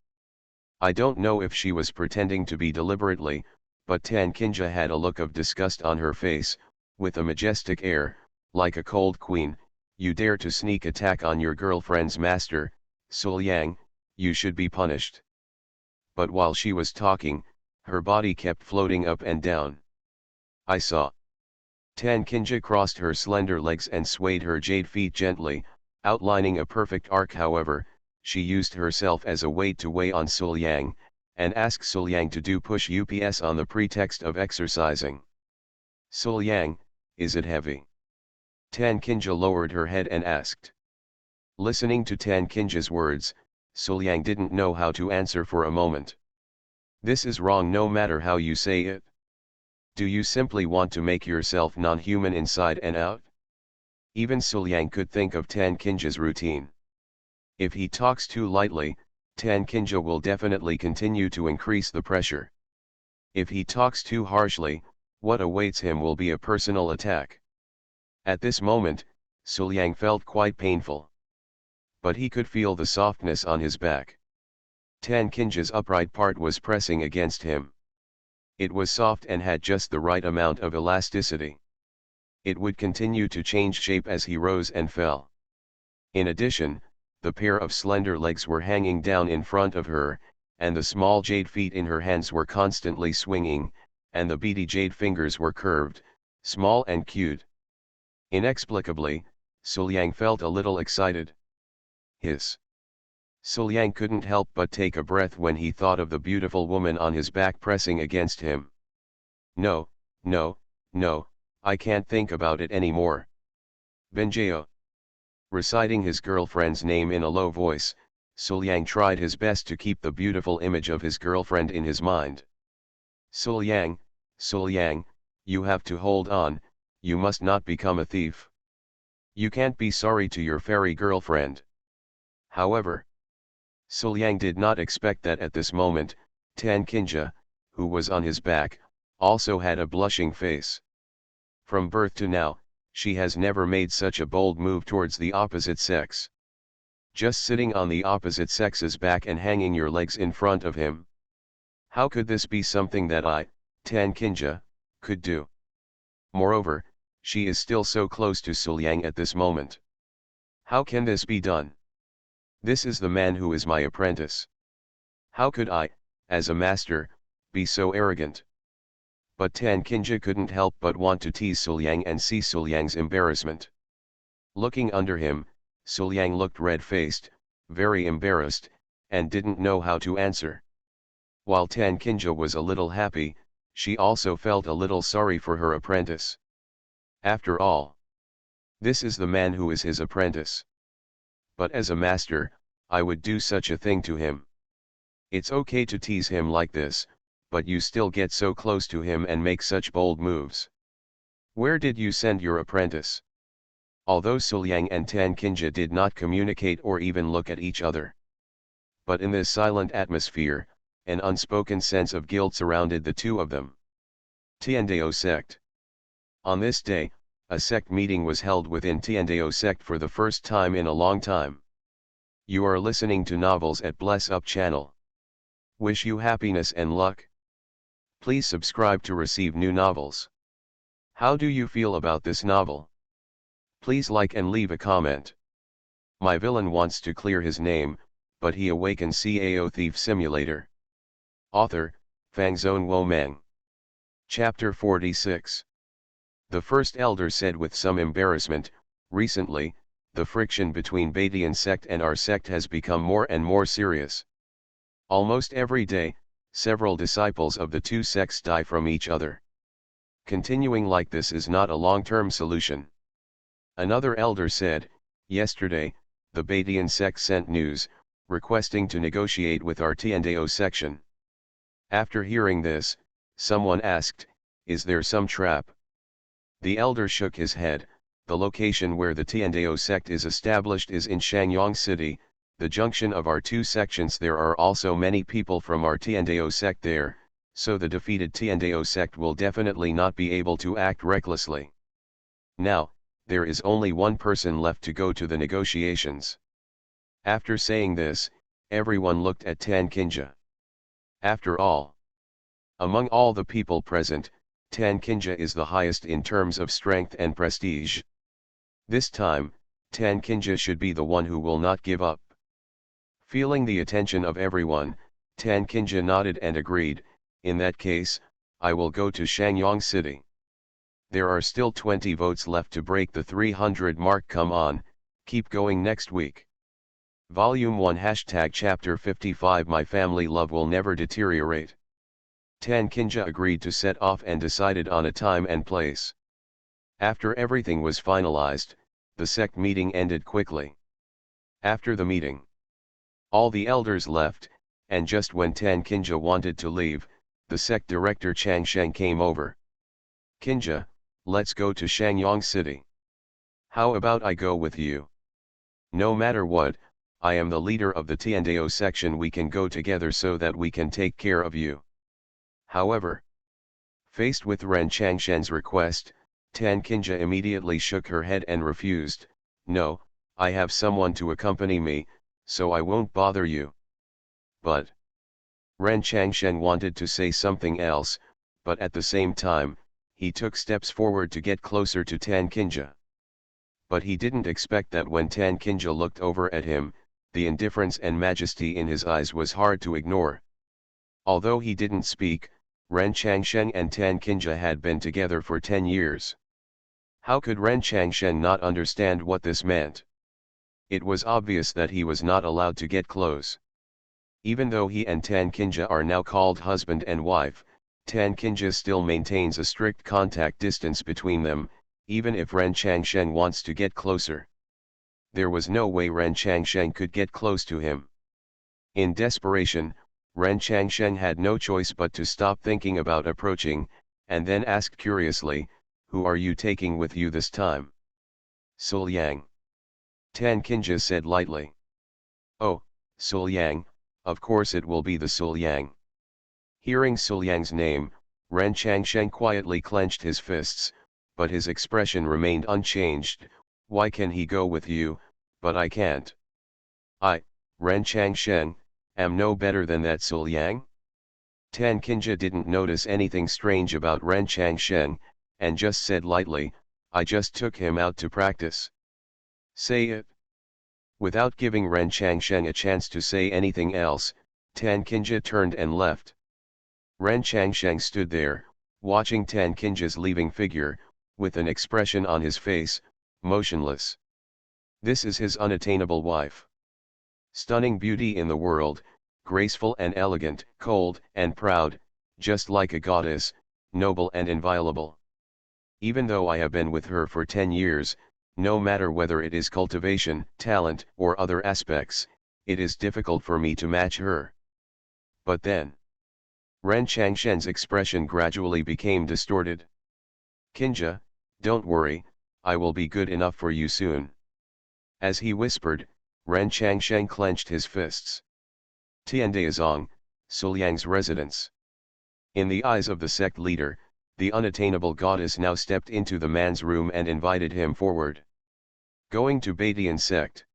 I don't know if she was pretending to be deliberately, but Tan Kinja had a look of disgust on her face, with a majestic air, like a cold queen. You dare to sneak attack on your girlfriend's master, Suliang, you should be punished. But while she was talking, her body kept floating up and down. I saw. Tan Kinja crossed her slender legs and swayed her jade feet gently, outlining a perfect arc. However, she used herself as a weight to weigh on Suliang, and asked Suliang to do push-ups on the pretext of exercising. Suliang, is it heavy? Tan Kinja lowered her head and asked. Listening to Tan Kinja's words, Suliang didn't know how to answer for a moment. This is wrong no matter how you say it. Do you simply want to make yourself non-human inside and out? Even Suliang could think of Tan Kinja's routine. If he talks too lightly, Tan Kinja will definitely continue to increase the pressure. If he talks too harshly, what awaits him will be a personal attack. At this moment, Suliang felt quite painful. But he could feel the softness on his back. Tan Kinja's upright part was pressing against him. It was soft and had just the right amount of elasticity. It would continue to change shape as he rose and fell. In addition, the pair of slender legs were hanging down in front of her, and the small jade feet in her hands were constantly swinging, and the beady jade fingers were curved, small and cute. Inexplicably, Suliang felt a little excited. Hiss. Suliang couldn't help but take a breath when he thought of the beautiful woman on his back pressing against him. No, no, no, I can't think about it anymore. Binjao. Reciting his girlfriend's name in a low voice, Suliang tried his best to keep the beautiful image of his girlfriend in his mind. Suliang, Suliang, you have to hold on, you must not become a thief. You can't be sorry to your fairy girlfriend. However, Suliang did not expect that at this moment, Tan Kinja, who was on his back, also had a blushing face. From birth to now, she has never made such a bold move towards the opposite sex. Just sitting on the opposite sex's back and hanging your legs in front of him. How could this be something that I, Tan Kinja, could do? Moreover, she is still so close to Suliang at this moment. How can this be done? This is the man who is my apprentice. How could I, as a master, be so arrogant? But Tan Kinja couldn't help but want to tease Suliang and see Suliang's embarrassment. Looking under him, Suliang looked red-faced, very embarrassed, and didn't know how to answer. While Tan Kinja was a little happy, she also felt a little sorry for her apprentice. After all, this is the man who is his apprentice. But as a master, I would do such a thing to him. It's okay to tease him like this, but you still get so close to him and make such bold moves. Where did you send your apprentice? Although Suliang and Tan Kinja did not communicate or even look at each other. But in this silent atmosphere, an unspoken sense of guilt surrounded the two of them. Tiandao sect. On this day, a sect meeting was held within Tiandao sect for the first time in a long time. You are listening to Novels at Bless Up channel. Wish you happiness and luck. Please subscribe to receive new novels. How do you feel about this novel? Please like and leave a comment. My villain wants to clear his name, but he awakens Cao Thief Simulator. Author, Fangzone Womeng. Chapter 46. The first elder said with some embarrassment, recently, the friction between Badian sect and our sect has become more and more serious. Almost every day, several disciples of the two sects die from each other. Continuing like this is not a long-term solution. Another elder said, yesterday, the Badian sect sent news, requesting to negotiate with our Tiandao section. After hearing this, someone asked, is there some trap? The elder shook his head. The location where the Tiandao sect is established is in Shangyang City, the junction of our two sections. There are also many people from our Tiandao sect there, so the defeated Tiandao sect will definitely not be able to act recklessly. Now, there is only one person left to go to the negotiations. After saying this, everyone looked at Tan Kinja. After all, among all the people present, Tan Kinja is the highest in terms of strength and prestige. This time, Tan Kinja should be the one who will not give up. Feeling the attention of everyone, Tan Kinja nodded and agreed, in that case, I will go to Shangyang City. There are still 20 votes left to break the 300 mark. Come on, keep going next week. Volume 1 Chapter 55 My family love will never deteriorate. Tan Kinja agreed to set off and decided on a time and place. After everything was finalized, the sect meeting ended quickly. After the meeting, all the elders left, and just when Tan Kinja wanted to leave, the sect director Chang Sheng came over. Kinja, let's go to Shangyang City. How about I go with you? No matter what, I am the leader of the Tiandao section. We can go together so that we can take care of you. However, faced with Ren Changshen's request, Tan Kinja immediately shook her head and refused. No, I have someone to accompany me, so I won't bother you. But Ren Changshen wanted to say something else, but at the same time, he took steps forward to get closer to Tan Kinja. But he didn't expect that when Tan Kinja looked over at him, the indifference and majesty in his eyes was hard to ignore. Although he didn't speak, Ren Changshen and Tan Kinja had been together for 10 years. How could Ren Changshen not understand what this meant? It was obvious that he was not allowed to get close. Even though he and Tan Kinja are now called husband and wife, Tan Kinja still maintains a strict contact distance between them, even if Ren Changshen wants to get closer. There was no way Ren Changshen could get close to him. In desperation, Ren Changshen had no choice but to stop thinking about approaching, and then asked curiously, who are you taking with you this time? Suliang. Tan Kinja said lightly. Oh, Suliang, of course it will be the Suliang. Hearing Suliang's name, Ren Changshen quietly clenched his fists, but his expression remained unchanged. Why can he go with you, but I can't? I, Ren Changshen, am no better than that Suliang? Tan Kinja didn't notice anything strange about Ren Changshen, and just said lightly, "I just took him out to practice." "Say it." Without giving Ren Changsheng a chance to say anything else, Tan Qinja turned and left. Ren Changsheng stood there, watching Tan Qinja's leaving figure, with an expression on his face, motionless. This is his unattainable wife. Stunning beauty in the world, graceful and elegant, cold and proud, just like a goddess, noble and inviolable. Even though I have been with her for 10 years, no matter whether it is cultivation, talent, or other aspects, it is difficult for me to match her. But then, Ren Changshen's expression gradually became distorted. "Qinja, don't worry, I will be good enough for you soon." As he whispered, Ren Changsheng clenched his fists. Tiandaizong, Suliang's residence. In the eyes of the sect leader, the unattainable goddess now stepped into the man's room and invited him forward. Going to Baidian sect.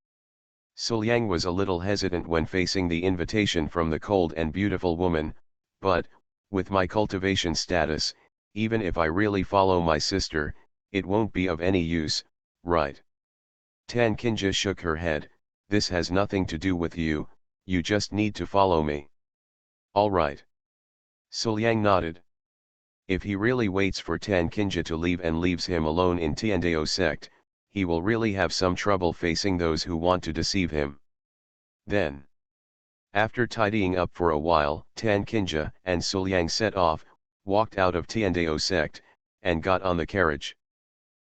Suliang was a little hesitant when facing the invitation from the cold and beautiful woman, but, with my cultivation status, even if I really follow my sister, it won't be of any use, right? Tan Qinja shook her head. "This has nothing to do with you, you just need to follow me." "All right." Suliang nodded. If he really waits for Tan Qinja to leave and leaves him alone in Tiandao sect, he will really have some trouble facing those who want to deceive him. Then, after tidying up for a while, Tan Qinja and Suliang set off, walked out of Tiandao sect, and got on the carriage.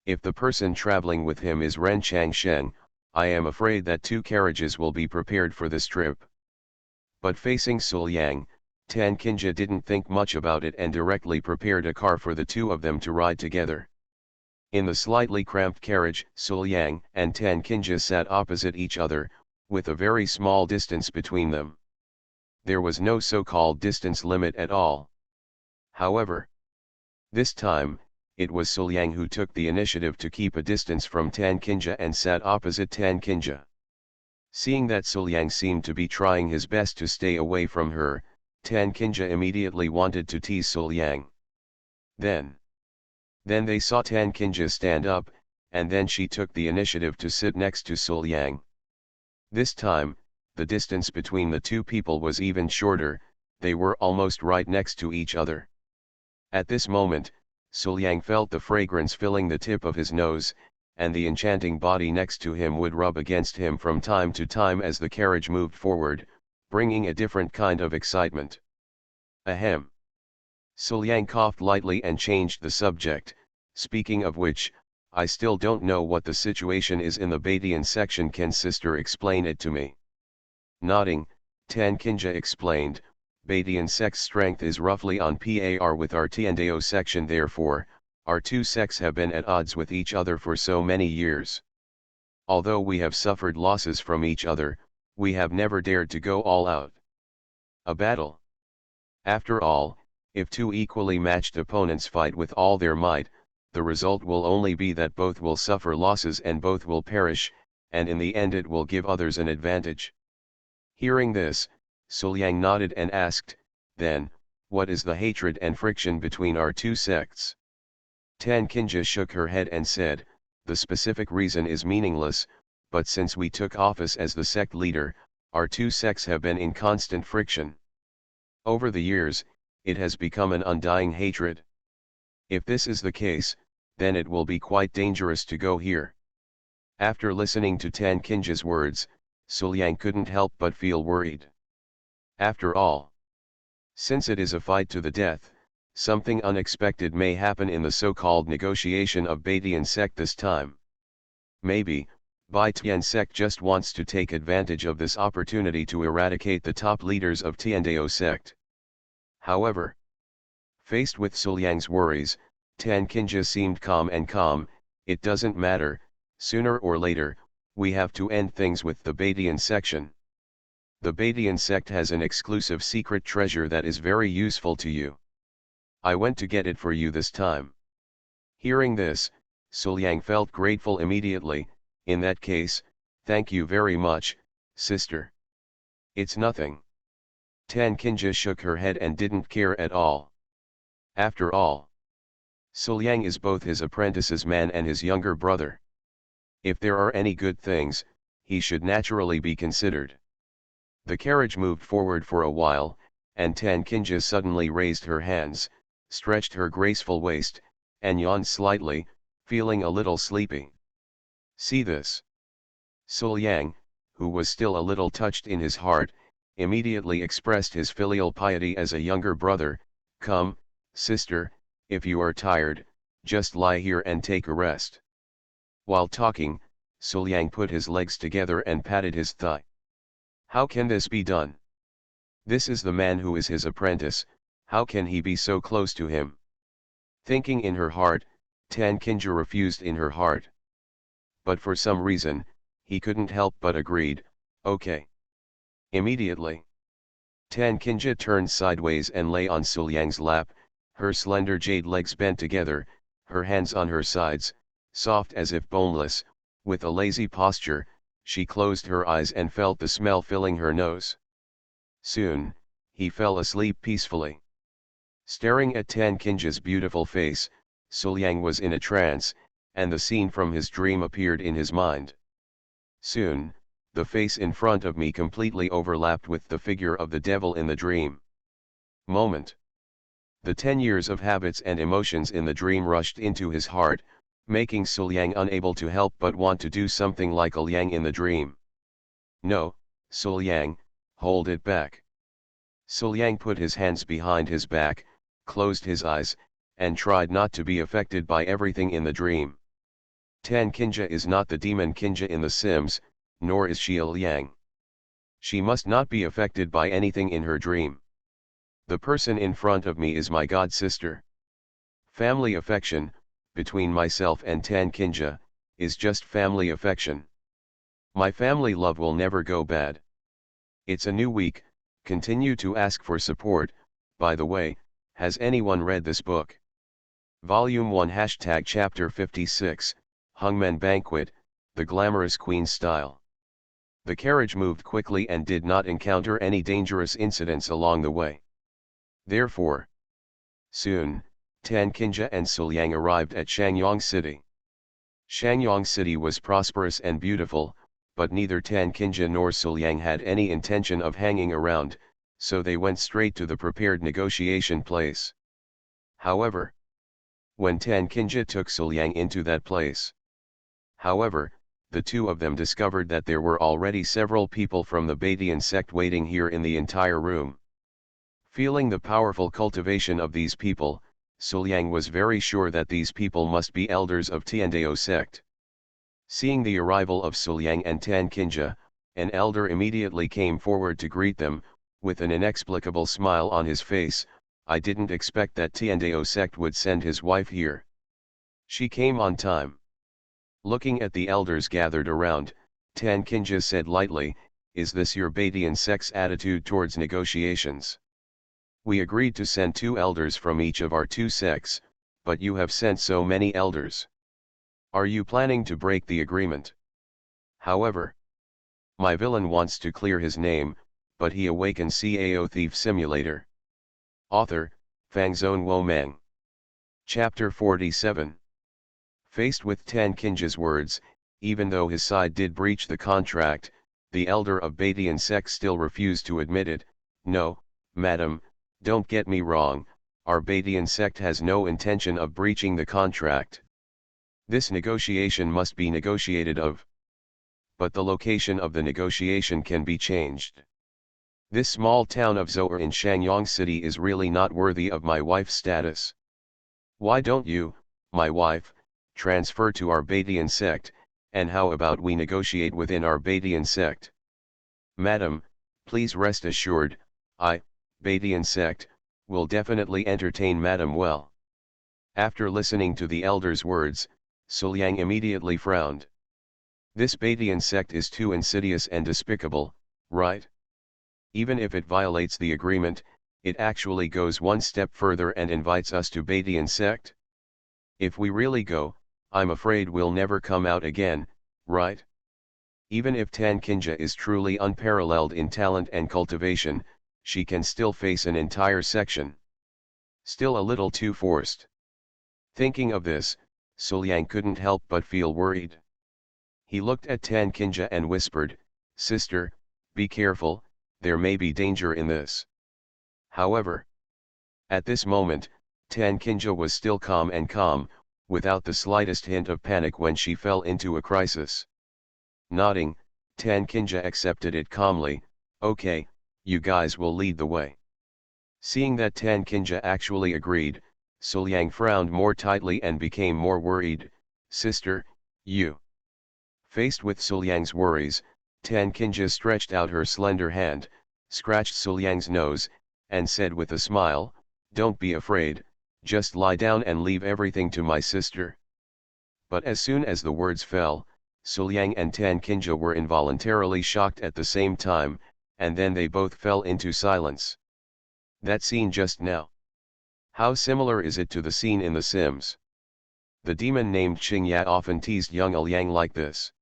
If the person traveling with him is Ren Changsheng, I am afraid that 2 carriages will be prepared for this trip. But facing Suliang, Tan Qinja didn't think much about it and directly prepared a car for the 2 of them to ride together. In the slightly cramped carriage, Suliang and Tan Qinja sat opposite each other, with a very small distance between them. There was no so-called distance limit at all. However, this time, it was Suliang who took the initiative to keep a distance from Tan Qinja and sat opposite Tan Qinja. Seeing that Suliang seemed to be trying his best to stay away from her, Tan Qinja immediately wanted to tease Suliang. Then they saw Tan Qinja stand up, and then she took the initiative to sit next to Suliang. This time, the distance between the 2 people was even shorter, they were almost right next to each other. At this moment, Suliang felt the fragrance filling the tip of his nose, and the enchanting body next to him would rub against him from time to time as the carriage moved forward, bringing a different kind of excitement. Ahem. Suliang coughed lightly and changed the subject. "Speaking of which, I still don't know what the situation is in the Baidian section. Can sister explain it to me?" Nodding, Tan Qinja explained, "Baidian sect's strength is roughly on par with our Tiandao section, therefore, our 2 sects have been at odds with each other for so many years. Although we have suffered losses from each other, we have never dared to go all out. A battle. After all, if 2 equally matched opponents fight with all their might, the result will only be that both will suffer losses and both will perish, and in the end it will give others an advantage." Hearing this, Suliang nodded and asked, "Then, what is the hatred and friction between our 2 sects?" Tan Qinja shook her head and said, "The specific reason is meaningless, but since we took office as the sect leader, our 2 sects have been in constant friction. Over the years, it has become an undying hatred. If this is the case, then it will be quite dangerous to go here." After listening to Tan Qinja's words, Suliang couldn't help but feel worried. After all, since it is a fight to the death, something unexpected may happen in the so-called negotiation of Baidian sect this time. Maybe, Baidian sect just wants to take advantage of this opportunity to eradicate the top leaders of Tiandao sect. However, faced with Suliang's worries, Tan Qinja seemed calm. "It doesn't matter, sooner or later, we have to end things with the Baidian section. The Baidian sect has an exclusive secret treasure that is very useful to you. I went to get it for you this time." Hearing this, Suliang felt grateful immediately. "In that case, thank you very much, sister." "It's nothing." Tan Qinja shook her head and didn't care at all. After all, Suliang is both his apprentice's man and his younger brother. If there are any good things, he should naturally be considered. The carriage moved forward for a while, and Tan Kinja suddenly raised her hands, stretched her graceful waist, and yawned slightly, feeling a little sleepy. See this. Suliang, who was still a little touched in his heart, immediately expressed his filial piety as a younger brother. Come, sister, if you are tired, just lie here and take a rest. While talking, Suliang put his legs together and patted his thigh. How can this be done? This is the man who is his apprentice, how can he be so close to him? Thinking in her heart, Tan Kinja refused in her heart. But for some reason, he couldn't help but agreed, okay. Immediately, Tan Kinja turned sideways and lay on Suliang's lap, her slender jade legs bent together, her hands on her sides, soft as if boneless, with a lazy posture. She closed her eyes and felt the smell filling her nose. Soon, he fell asleep peacefully. Staring at Tan Kinja's beautiful face, Suliang was in a trance, and the scene from his dream appeared in his mind. Soon, the face in front of me completely overlapped with the figure of the devil in the dream. Moment. The 10 years of habits and emotions in the dream rushed into his heart, making Suliang unable to help but want to do something like a Liang in the dream. No, Suliang, hold it back. Suliang put his hands behind his back, closed his eyes, and tried not to be affected by everything in the dream. Tan Kinja is not the demon Kinja in The Sims, nor is she a Liang. She must not be affected by anything in her dream. The person in front of me is my god sister. Family affection, between myself and Tan Kinja, is just family affection. My family love will never go bad. It's a new week, continue to ask for support. By the way, has anyone read this book? Volume 1 Chapter 56, Hungmen Banquet, The Glamorous Queen Style. The carriage moved quickly and did not encounter any dangerous incidents along the way. Therefore, soon, Tan Kinja and Suliang arrived at Shangyang City. Shangyang City was prosperous and beautiful, but neither Tan Kinja nor Suliang had any intention of hanging around, so they went straight to the prepared negotiation place. However, when Tan Kinja took Suliang into that place, the two of them discovered that there were already several people from the Badian sect waiting here in the entire room. Feeling the powerful cultivation of these people, Suliang was very sure that these people must be elders of Tiandao sect. Seeing the arrival of Suliang and Tan Kinja, an elder immediately came forward to greet them, with an inexplicable smile on his face. I didn't expect that Tiandao sect would send his wife here. She came on time. Looking at the elders gathered around, Tan Kinja said lightly, is this your Badian sect's attitude towards negotiations? We agreed to send 2 elders from each of our 2 sects, but you have sent so many elders. Are you planning to break the agreement? However, my villain wants to clear his name, but he awakens Cao Thief Simulator. Author, Fangzone Wo Meng. Chapter 47. Faced with Tan Kinja's words, even though his side did breach the contract, the elder of Badian sect still refused to admit it. No, madam, don't get me wrong, our Badian sect has no intention of breaching the contract. This negotiation must be negotiated of. But the location of the negotiation can be changed. This small town of Zoer in Shangyang City is really not worthy of my wife's status. Why don't you, my wife, transfer to our Badian sect, and how about we negotiate within our Badian sect? Madam, please rest assured, Badian sect, will definitely entertain madam well. After listening to the elder's words, Suliang immediately frowned. This Badian sect is too insidious and despicable, right? Even if it violates the agreement, it actually goes one step further and invites us to Badian sect. If we really go, I'm afraid we'll never come out again, right? Even if Tan Kinja is truly unparalleled in talent and cultivation, she can still face an entire section. Still a little too forced. Thinking of this, Suliang couldn't help but feel worried. He looked at Tan Kinja and whispered, "Sister, be careful, there may be danger in this." However, at this moment, Tan Kinja was still calm, without the slightest hint of panic when she fell into a crisis. Nodding, Tan Kinja accepted it calmly, "Okay, you guys will lead the way." Seeing that Tan Kinja actually agreed, Suliang frowned more tightly and became more worried. "Sister, you..." Faced with Suliang's worries, Tan Kinja stretched out her slender hand, scratched Suliang's nose, and said with a smile, "Don't be afraid, just lie down and leave everything to my sister." But as soon as the words fell, Suliang and Tan Kinja were involuntarily shocked at the same time, and then they both fell into silence. That scene just now. How similar is it to the scene in The Sims? The demon named Qingya often teased young Liang like this.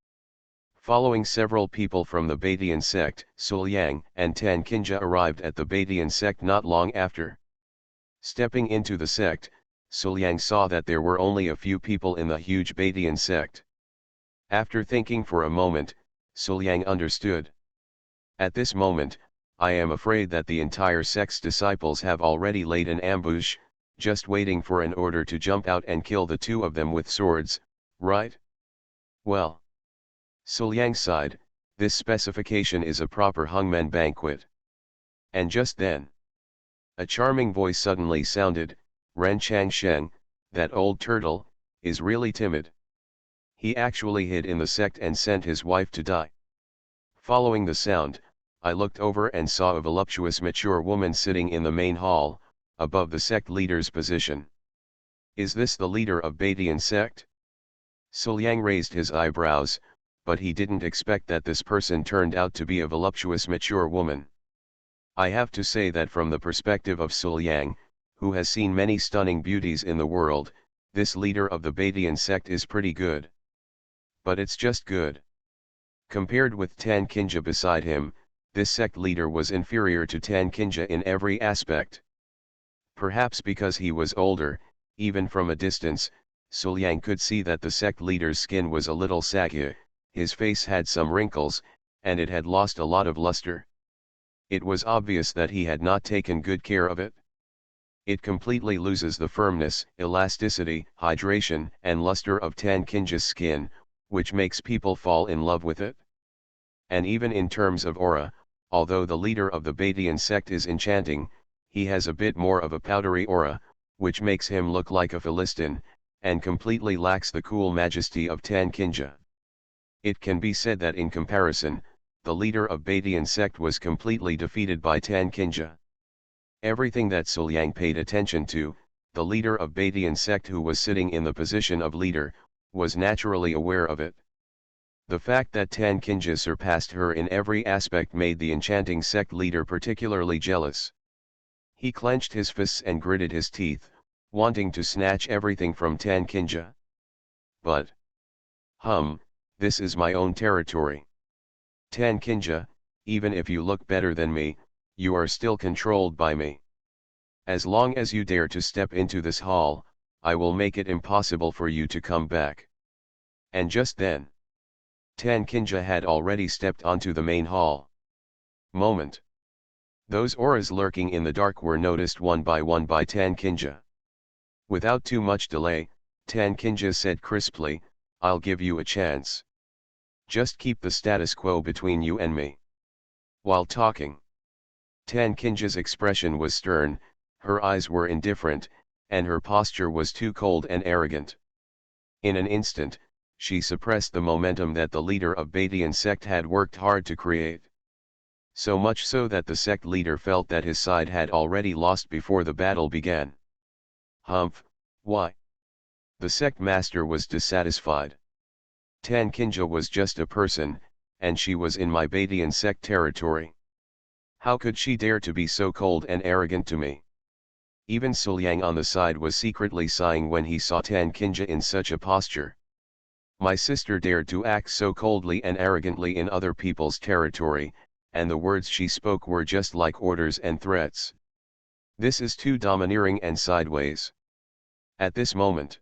Following several people from the Baidian sect, Suliang and Tan Kinja arrived at the Baidian sect not long after. Stepping into the sect, Suliang saw that there were only a few people in the huge Baidian sect. After thinking for a moment, Suliang understood. At this moment, I am afraid that the entire sect's disciples have already laid an ambush, just waiting for an order to jump out and kill the two of them with swords, right? Well. Suliang sighed, this specification is a proper hungmen banquet. And just then, a charming voice suddenly sounded, "Ren Changsheng, that old turtle, is really timid. He actually hid in the sect and sent his wife to die." Following the sound, I looked over and saw a voluptuous mature woman sitting in the main hall, above the sect leader's position. Is this the leader of Baidian sect? Suliang raised his eyebrows, but he didn't expect that this person turned out to be a voluptuous mature woman. I have to say that from the perspective of Suliang, who has seen many stunning beauties in the world, this leader of the Baidian sect is pretty good. But it's just good. Compared with Tan Kinja beside him, this sect leader was inferior to Tan Kinja in every aspect. Perhaps because he was older, even from a distance, Suliang could see that the sect leader's skin was a little saggy, his face had some wrinkles, and it had lost a lot of luster. It was obvious that he had not taken good care of it. It completely loses the firmness, elasticity, hydration, and luster of Tan Kinja's skin, which makes people fall in love with it. And even in terms of aura, although the leader of the Baidian sect is enchanting, he has a bit more of a powdery aura, which makes him look like a Philistine, and completely lacks the cool majesty of Tan Kinja. It can be said that in comparison, the leader of Baidian sect was completely defeated by Tan Kinja. Everything that Suliang paid attention to, the leader of Baidian sect who was sitting in the position of leader, was naturally aware of it. The fact that Tan Kinja surpassed her in every aspect made the enchanting sect leader particularly jealous. He clenched his fists and gritted his teeth, wanting to snatch everything from Tan Kinja. But, this is my own territory. Tan Kinja, even if you look better than me, you are still controlled by me. As long as you dare to step into this hall, I will make it impossible for you to come back. And just then, Tan Kinja had already stepped onto the main hall. Moment. Those auras lurking in the dark were noticed one by Tan Kinja. Without too much delay, Tan Kinja said crisply, "I'll give you a chance. Just keep the status quo between you and me." While talking, Tan Kinja's expression was stern, her eyes were indifferent, and her posture was too cold and arrogant. In an instant, she suppressed the momentum that the leader of Baidian sect had worked hard to create. So much so that the sect leader felt that his side had already lost before the battle began. Why? The sect master was dissatisfied. Tan Kinja was just a person, and she was in my Baidian sect territory. How could she dare to be so cold and arrogant to me? Even Suliang on the side was secretly sighing when he saw Tan Kinja in such a posture. My sister dared to act so coldly and arrogantly in other people's territory, and the words she spoke were just like orders and threats. This is too domineering and sideways. At this moment,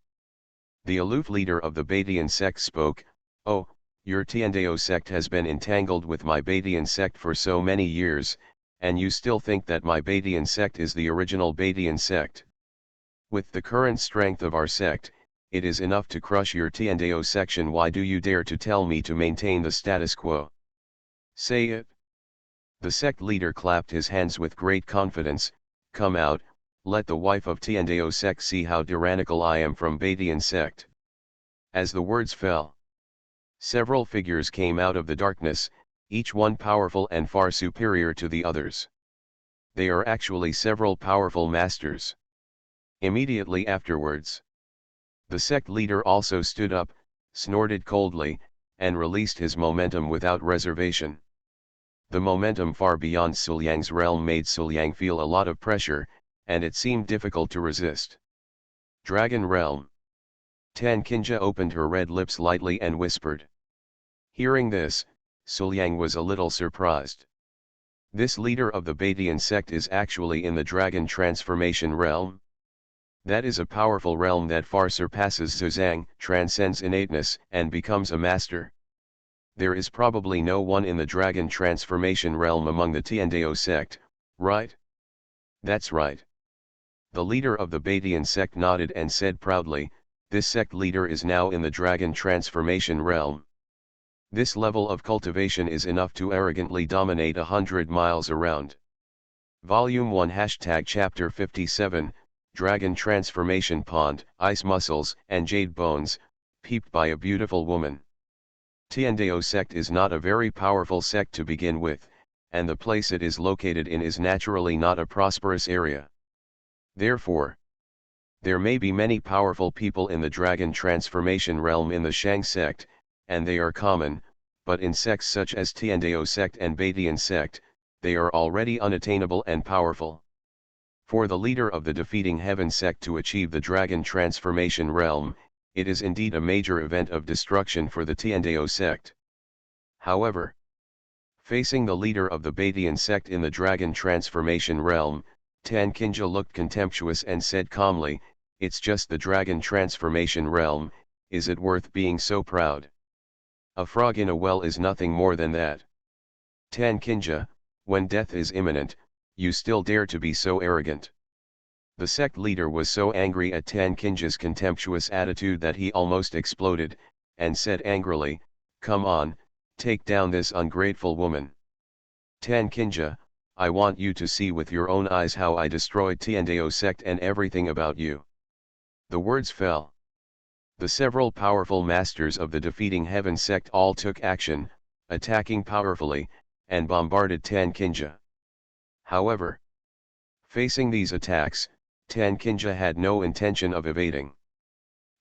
The aloof leader of the Badian sect spoke, "Oh, your Tiandeo sect has been entangled with my Badian sect for so many years, and you still think that my Badian sect is the original Badian sect. With the current strength of our sect, it is enough to crush your Tiandeo section. Why do you dare to tell me to maintain the status quo? Say it." The sect leader clapped his hands with great confidence. "Come out, let the wife of Tiandeo sect see how tyrannical I am from Badian sect." As the words fell, several figures came out of the darkness, each one powerful and far superior to the others. They are actually several powerful masters. Immediately afterwards, the sect leader also stood up, snorted coldly, and released his momentum without reservation. The momentum far beyond Suliang's realm made Suliang feel a lot of pressure, and it seemed difficult to resist. Dragon Realm. Tan Kinja opened her red lips lightly and whispered. Hearing this, Suliang was a little surprised. This leader of the Badian sect is actually in the Dragon Transformation Realm. That is a powerful realm that far surpasses Zhuzang, transcends innateness, and becomes a master. There is probably no one in the Dragon Transformation Realm among the Tiandeo sect, right? That's right. The leader of the Badian sect nodded and said proudly, "This sect leader is now in the Dragon Transformation Realm. This level of cultivation is enough to arrogantly dominate 100 miles around." Volume 1 Chapter 57, Dragon Transformation Pond, Ice Muscles and Jade Bones, peeped by a beautiful woman. Tiandeo sect is not a very powerful sect to begin with, and the place it is located in is naturally not a prosperous area. Therefore, there may be many powerful people in the Dragon Transformation Realm in the Shang sect, and they are common, but in sects such as Tiandeo sect and Badian sect, they are already unattainable and powerful. For the leader of the Defeating Heaven sect to achieve the Dragon Transformation Realm, it is indeed a major event of destruction for the Tiandeo sect. However, facing the leader of the Badian sect in the Dragon Transformation Realm, Tan Kinja looked contemptuous and said calmly, "It's just the Dragon Transformation Realm, is it worth being so proud? A frog in a well is nothing more than that. Tan Kinja, when death is imminent, you still dare to be so arrogant." The sect leader was so angry at Tan Kinja's contemptuous attitude that he almost exploded, and said angrily, "Come on, take down this ungrateful woman. Tan Kinja, I want you to see with your own eyes how I destroyed Tiandeo sect and everything about you." The words fell. The several powerful masters of the Defeating Heaven sect all took action, attacking powerfully, and bombarded Tan Kinja. However, facing these attacks, Tan Kinja had no intention of evading.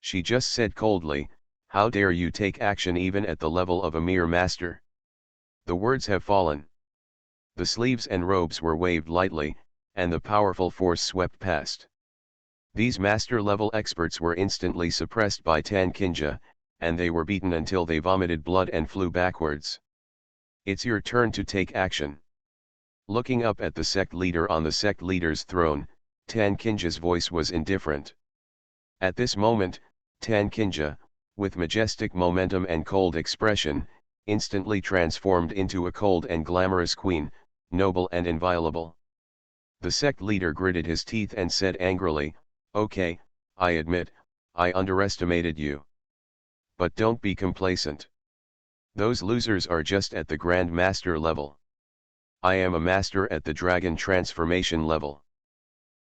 She just said coldly, "How dare you take action even at the level of a mere master?" The words have fallen. The sleeves and robes were waved lightly, and the powerful force swept past. These master-level experts were instantly suppressed by Tan Kinja, and they were beaten until they vomited blood and flew backwards. "It's your turn to take action." Looking up at the sect leader on the sect leader's throne, Tan Kinja's voice was indifferent. At this moment, Tan Kinja, with majestic momentum and cold expression, instantly transformed into a cold and glamorous queen, noble and inviolable. The sect leader gritted his teeth and said angrily, "Okay, I admit, I underestimated you. But don't be complacent. Those losers are just at the Grand Master level. I am a master at the Dragon Transformation level.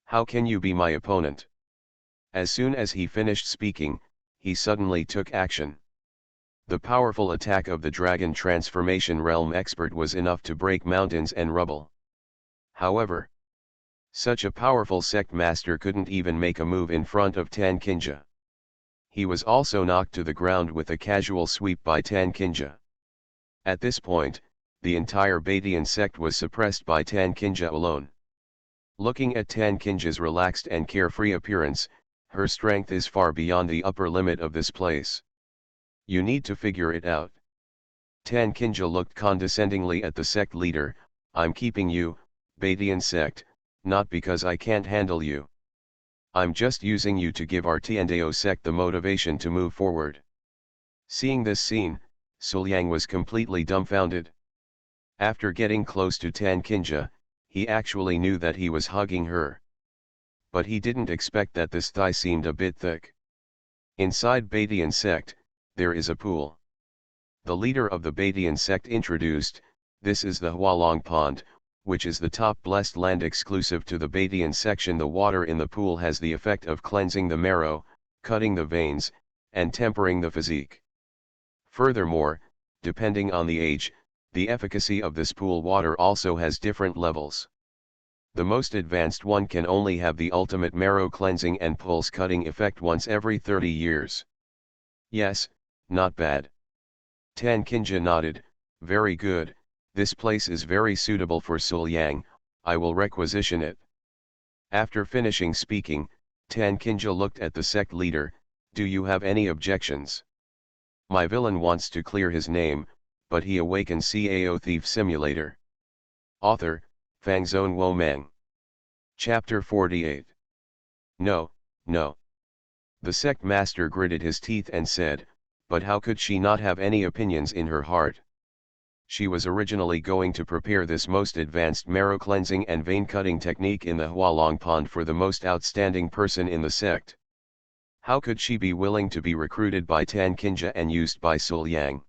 How can you be my opponent?" As soon as he finished speaking, he suddenly took action. The powerful attack of the Dragon Transformation Realm expert was enough to break mountains and rubble. However, such a powerful sect master couldn't even make a move in front of Tan Kinja. He was also knocked to the ground with a casual sweep by Tan Kinja. At this point, the entire Badian sect was suppressed by Tan Kinja alone. Looking at Tan Kinja's relaxed and carefree appearance, her strength is far beyond the upper limit of this place. You need to figure it out. Tan Kinja looked condescendingly at the sect leader, "I'm keeping you, Badian sect, not because I can't handle you. I'm just using you to give our Tiandao sect the motivation to move forward. Seeing this scene, Suliang was completely dumbfounded. After getting close to Tan Kinja, he actually knew that he was hugging her. But he didn't expect that this thigh seemed a bit thick. Inside Badian sect, there is a pool. The leader of the Badian sect introduced, this is the Hualong Pond, which is the top blessed land exclusive to the Badian section. The water in the pool has the effect of cleansing the marrow, cutting the veins, and tempering the physique. Furthermore, depending on the age, the efficacy of this pool water also has different levels. The most advanced one can only have the ultimate marrow cleansing and pulse cutting effect once every 30 years. Yes, not bad. Tan Kinja nodded, very good, this place is very suitable for Suliang, I will requisition it. After finishing speaking, Tan Kinja looked at the sect leader, do you have any objections? My villain wants to clear his name, but he awakens Cao Thief Simulator. Author, Fangzone Wo Meng. Chapter 48. No, no. The sect master gritted his teeth and said, but how could she not have any opinions in her heart? She was originally going to prepare this most advanced marrow cleansing and vein cutting technique in the Hualong Pond for the most outstanding person in the sect. How could she be willing to be recruited by Tan Kinja and used by Suliang?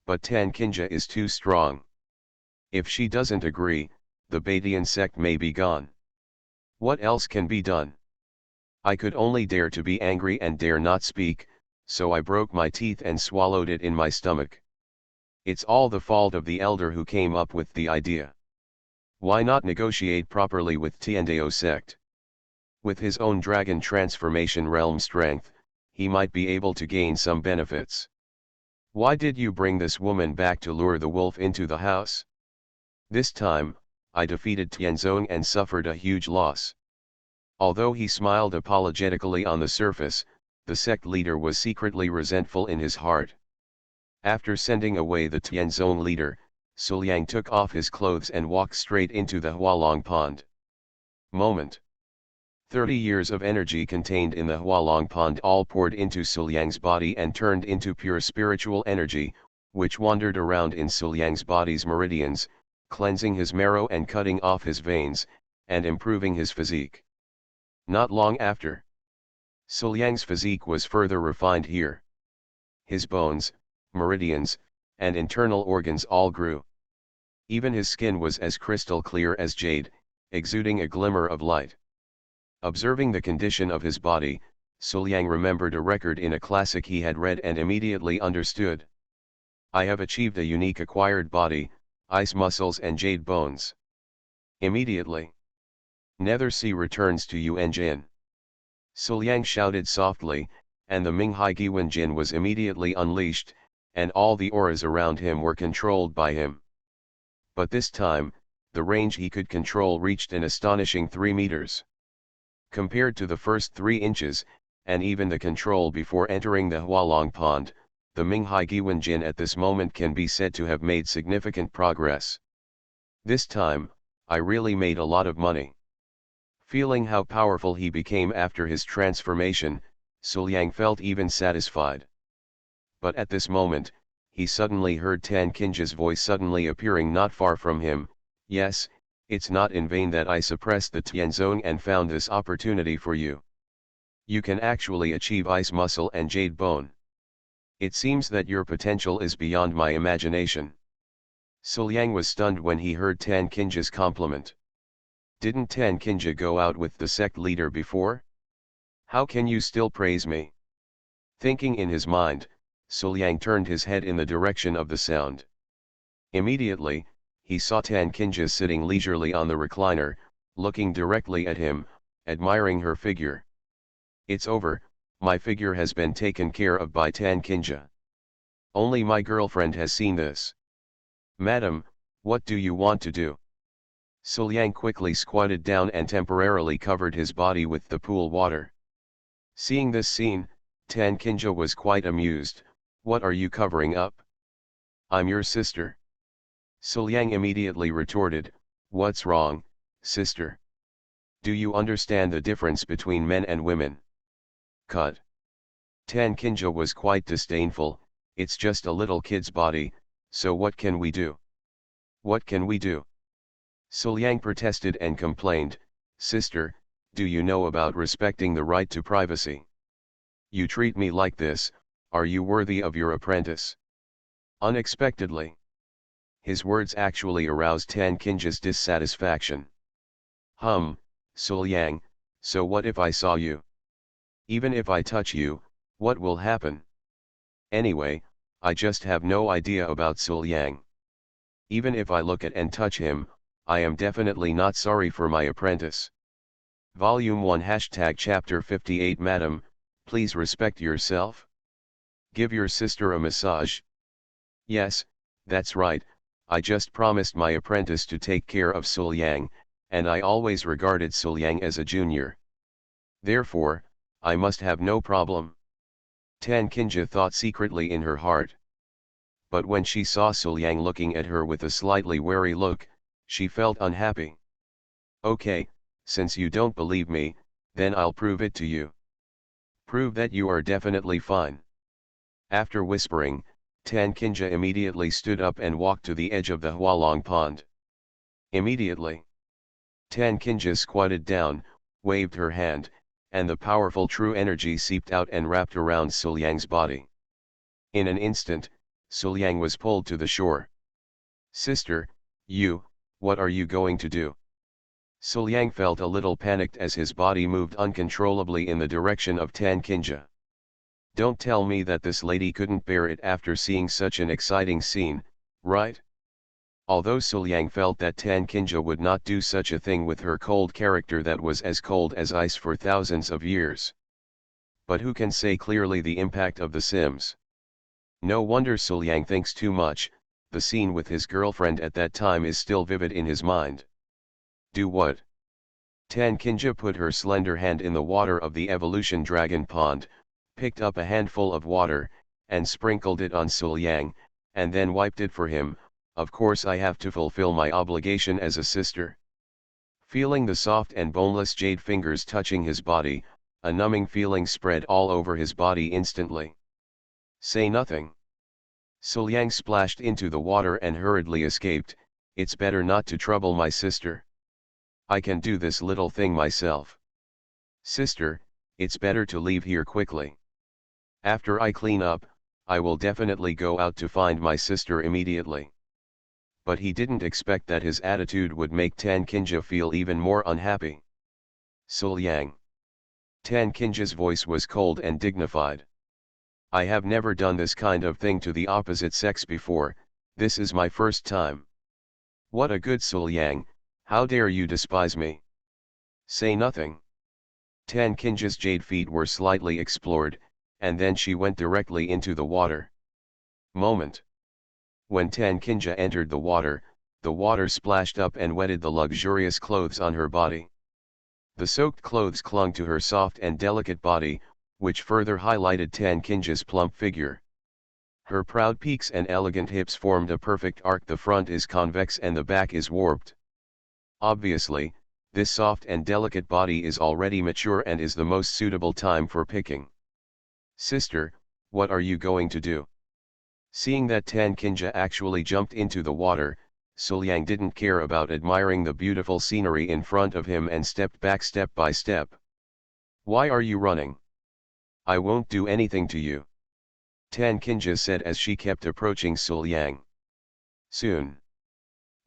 But Tan Kinja is too strong. If she doesn't agree, the Badian sect may be gone. What else can be done? I could only dare to be angry and dare not speak, so I broke my teeth and swallowed it in my stomach. It's all the fault of the elder who came up with the idea. Why not negotiate properly with Tiandao sect? With his own dragon transformation realm strength, he might be able to gain some benefits. Why did you bring this woman back to lure the wolf into the house? This time, I defeated Tianzong and suffered a huge loss. Although he smiled apologetically on the surface, the sect leader was secretly resentful in his heart. After sending away the Tianzong leader, Suliang took off his clothes and walked straight into the Hualong Pond. Moment. 30 years of energy contained in the Hualong Pond all poured into Suliang's body and turned into pure spiritual energy, which wandered around in Suliang's body's meridians, cleansing his marrow and cutting off his veins, and improving his physique. Not long after, Suliang's physique was further refined here. His bones, meridians, and internal organs all grew. Even his skin was as crystal clear as jade, exuding a glimmer of light. Observing the condition of his body, Suliang remembered a record in a classic he had read and immediately understood. I have achieved a unique acquired body, ice muscles and jade bones. Immediately, Nether Sea returns to Yuan Jin. Suliang shouted softly, and the Minghai Giwen Jin was immediately unleashed, and all the auras around him were controlled by him. But this time, the range he could control reached an astonishing 3 meters. Compared to the first 3 inches, and even the control before entering the Hualong Pond, the Minghai Giwen Jin at this moment can be said to have made significant progress. This time, I really made a lot of money. Feeling how powerful he became after his transformation, Suliang felt even satisfied. But at this moment, he suddenly heard Tan Kinja's voice suddenly appearing not far from him. Yes, it's not in vain that I suppressed the Tianzong and found this opportunity for you. You can actually achieve ice muscle and jade bone. It seems that your potential is beyond my imagination. Suliang was stunned when he heard Tan Kinja's compliment. Didn't Tan Kinja go out with the sect leader before? How can you still praise me? Thinking in his mind, Suliang turned his head in the direction of the sound. Immediately, he saw Tan Kinja sitting leisurely on the recliner, looking directly at him, admiring her figure. It's over, my figure has been taken care of by Tan Kinja. Only my girlfriend has seen this. Madam, what do you want to do? Suliang quickly squatted down and temporarily covered his body with the pool water. Seeing this scene, Tan Kinja was quite amused. What are you covering up? I'm your sister. Suliang immediately retorted, what's wrong, sister? Do you understand the difference between men and women? Cut. Tan Kinja was quite disdainful. It's just a little kid's body, so what can we do? What can we do? Suliang protested and complained, Sister, do you know about respecting the right to privacy? You treat me like this, are you worthy of your apprentice? Unexpectedly, his words actually aroused Tan Kinja's dissatisfaction. Suliang, so what if I saw you? Even if I touch you, what will happen? Anyway, I just have no idea about Suliang. Even if I look at and touch him, I am definitely not sorry for my apprentice. Volume 1 Chapter 58 Madam, please respect yourself. Give your sister a massage. Yes, that's right, I just promised my apprentice to take care of Suliang, and I always regarded Suliang as a junior. Therefore, I must have no problem. Tan Kinja thought secretly in her heart. But when she saw Suliang looking at her with a slightly wary look, she felt unhappy. Okay, since you don't believe me, then I'll prove it to you. Prove that you are definitely fine. After whispering, Tan Kinja immediately stood up and walked to the edge of the Hualong pond. Immediately, Tan Kinja squatted down, waved her hand, and the powerful true energy seeped out and wrapped around Suliang's body. In an instant, Suliang was pulled to the shore. Sister, what are you going to do? Suliang felt a little panicked as his body moved uncontrollably in the direction of Tan Kinja. Don't tell me that this lady couldn't bear it after seeing such an exciting scene, right? Although Suliang felt that Tan Kinja would not do such a thing with her cold character that was as cold as ice for thousands of years. But who can say clearly the impact of the Sims? No wonder Suliang thinks too much, the scene with his girlfriend at that time is still vivid in his mind. Do what? Tan Kinja put her slender hand in the water of the evolution dragon pond, picked up a handful of water, and sprinkled it on Suliang, and then wiped it for him. Of course I have to fulfill my obligation as a sister. Feeling the soft and boneless jade fingers touching his body, a numbing feeling spread all over his body instantly. Say nothing. Suliang splashed into the water and hurriedly escaped. It's better not to trouble my sister. I can do this little thing myself. Sister, it's better to leave here quickly. After I clean up, I will definitely go out to find my sister immediately. But he didn't expect that his attitude would make Tan Kinja feel even more unhappy. Suliang. Tan Kinja's voice was cold and dignified. I have never done this kind of thing to the opposite sex before, this is my first time. What a good Suliang, how dare you despise me? Say nothing. Tan Kinja's jade feet were slightly explored, and then she went directly into the water. Moment. When Tan Kinja entered the water splashed up and wetted the luxurious clothes on her body. The soaked clothes clung to her soft and delicate body, which further highlighted Tan Kinja's plump figure. Her proud peaks and elegant hips formed a perfect arc. The front is convex and the back is warped. Obviously, this soft and delicate body is already mature and is the most suitable time for picking. Sister, what are you going to do? Seeing that Tan Kinja actually jumped into the water, Suliang didn't care about admiring the beautiful scenery in front of him and stepped back step by step. Why are you running? I won't do anything to you. Tan Kinja said as she kept approaching Suliang. Soon.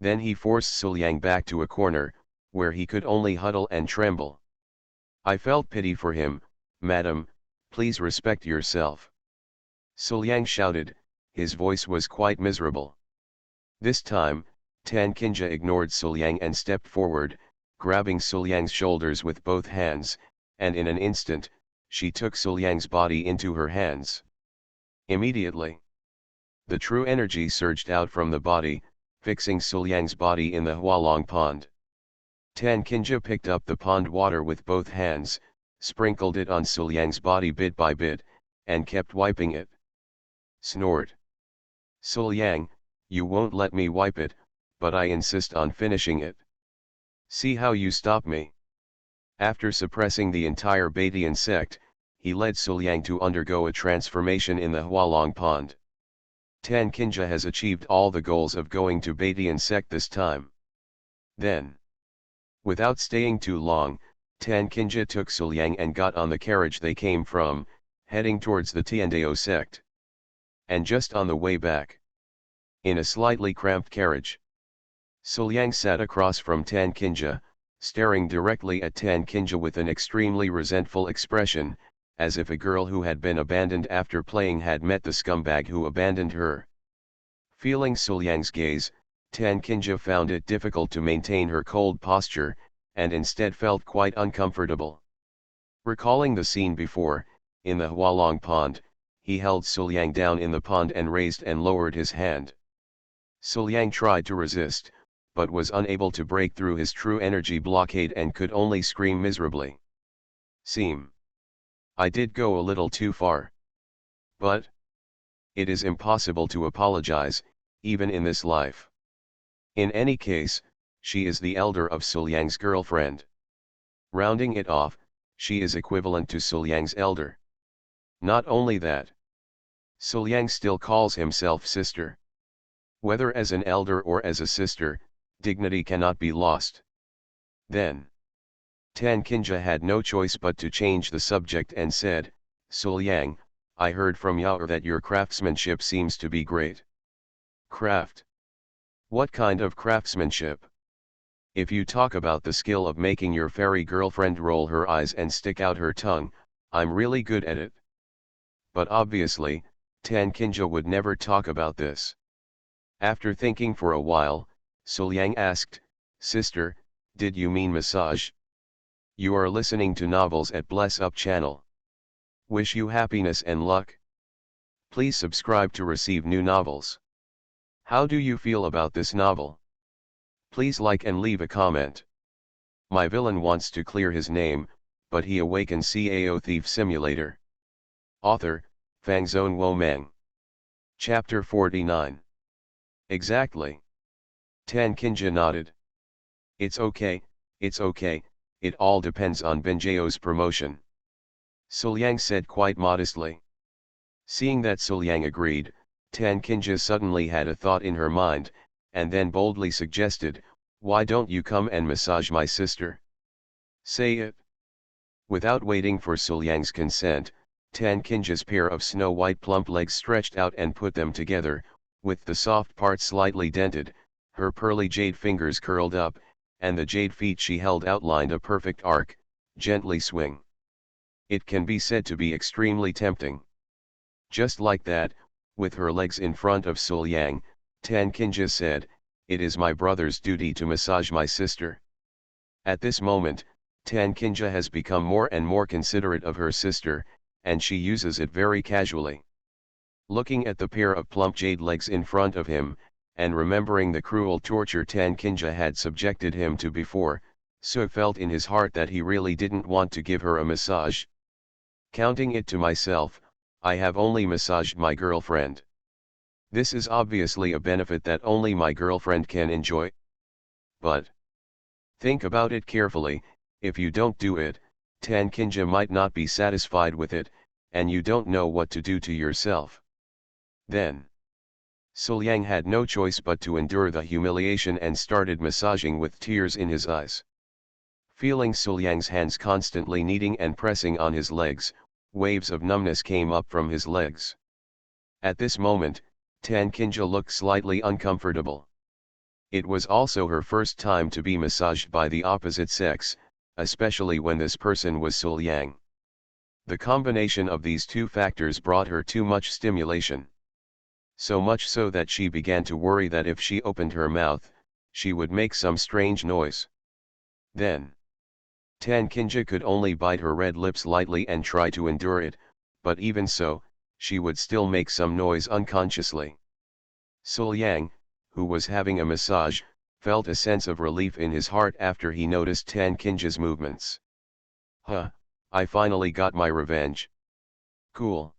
Then he forced Suliang back to a corner, where he could only huddle and tremble. I felt pity for him. Madam, please respect yourself. Suliang shouted, his voice was quite miserable. This time, Tan Kinja ignored Suliang and stepped forward, grabbing Suliang's shoulders with both hands, and in an instant, she took Suliang's body into her hands. Immediately, the true energy surged out from the body, fixing Suliang's body in the Hualong pond. Tan Kinja picked up the pond water with both hands, sprinkled it on Suliang's body bit by bit, and kept wiping it. Snort. Suliang, you won't let me wipe it, but I insist on finishing it. See how you stop me. After suppressing the entire Badian sect, he led Suliang to undergo a transformation in the Hualong Pond. Tan Kinja has achieved all the goals of going to Badian sect this time. Then, without staying too long, Tan Kinja took Suliang and got on the carriage they came from, heading towards the Tiandao sect. And just on the way back, in a slightly cramped carriage, Suliang sat across from Tan Kinja, staring directly at Tan Kinja with an extremely resentful expression, as if a girl who had been abandoned after playing had met the scumbag who abandoned her. Feeling Suliang's gaze, Tan Kinja found it difficult to maintain her cold posture, and instead felt quite uncomfortable. Recalling the scene before, in the Hualong Pond, he held Suliang down in the pond and raised and lowered his hand. Suliang tried to resist, but was unable to break through his true energy blockade and could only scream miserably. I did go a little too far. But it is impossible to apologize, even in this life. In any case, she is the elder of Suliang's girlfriend. Rounding it off, she is equivalent to Suliang's elder. Not only that, Suliang still calls himself sister. Whether as an elder or as a sister, dignity cannot be lost. Then, Tan Kinja had no choice but to change the subject and said, Suliang, I heard from Yao that your craftsmanship seems to be great. Craft? What kind of craftsmanship? If you talk about the skill of making your fairy girlfriend roll her eyes and stick out her tongue, I'm really good at it. But obviously, Tan Kinja would never talk about this. After thinking for a while, Suliang asked, Sister, did you mean massage? You are listening to novels at Bless Up channel. Wish you happiness and luck. Please subscribe to receive new novels. How do you feel about this novel? Please like and leave a comment. My villain wants to clear his name, but he awakens Cao Thief Simulator. Author, Fangzone Womeng. Chapter 49. Exactly. Tan Kinja nodded. It's okay, it all depends on Benjao's promotion. Suliang said quite modestly. Seeing that Suliang agreed, Tan Kinja suddenly had a thought in her mind, and then boldly suggested, why don't you come and massage my sister? Say it. Without waiting for Suliang's consent, Tan Kinja's pair of snow-white plump legs stretched out and put them together, with the soft part slightly dented, her pearly jade fingers curled up, and the jade feet she held outlined a perfect arc, gently swing. It can be said to be extremely tempting. Just like that, with her legs in front of Suliang, Tan Kinja said, it is my brother's duty to massage my sister. At this moment, Tan Kinja has become more and more considerate of her sister, and she uses it very casually. Looking at the pair of plump jade legs in front of him, and remembering the cruel torture Tan Kinja had subjected him to before, Su felt in his heart that he really didn't want to give her a massage. Counting it to myself, I have only massaged my girlfriend. This is obviously a benefit that only my girlfriend can enjoy. But think about it carefully, if you don't do it, Tan Kinja might not be satisfied with it, and you don't know what to do to yourself. Then, Suliang had no choice but to endure the humiliation and started massaging with tears in his eyes. Feeling Suliang's hands constantly kneading and pressing on his legs, waves of numbness came up from his legs. At this moment, Tan Kinja looked slightly uncomfortable. It was also her first time to be massaged by the opposite sex, especially when this person was Suliang. The combination of these two factors brought her too much stimulation. So much so that she began to worry that if she opened her mouth, she would make some strange noise. Then, Tan Kinja could only bite her red lips lightly and try to endure it, but even so, she would still make some noise unconsciously. Suliang, who was having a massage, felt a sense of relief in his heart after he noticed Tan Kinja's movements. Huh, I finally got my revenge. Cool.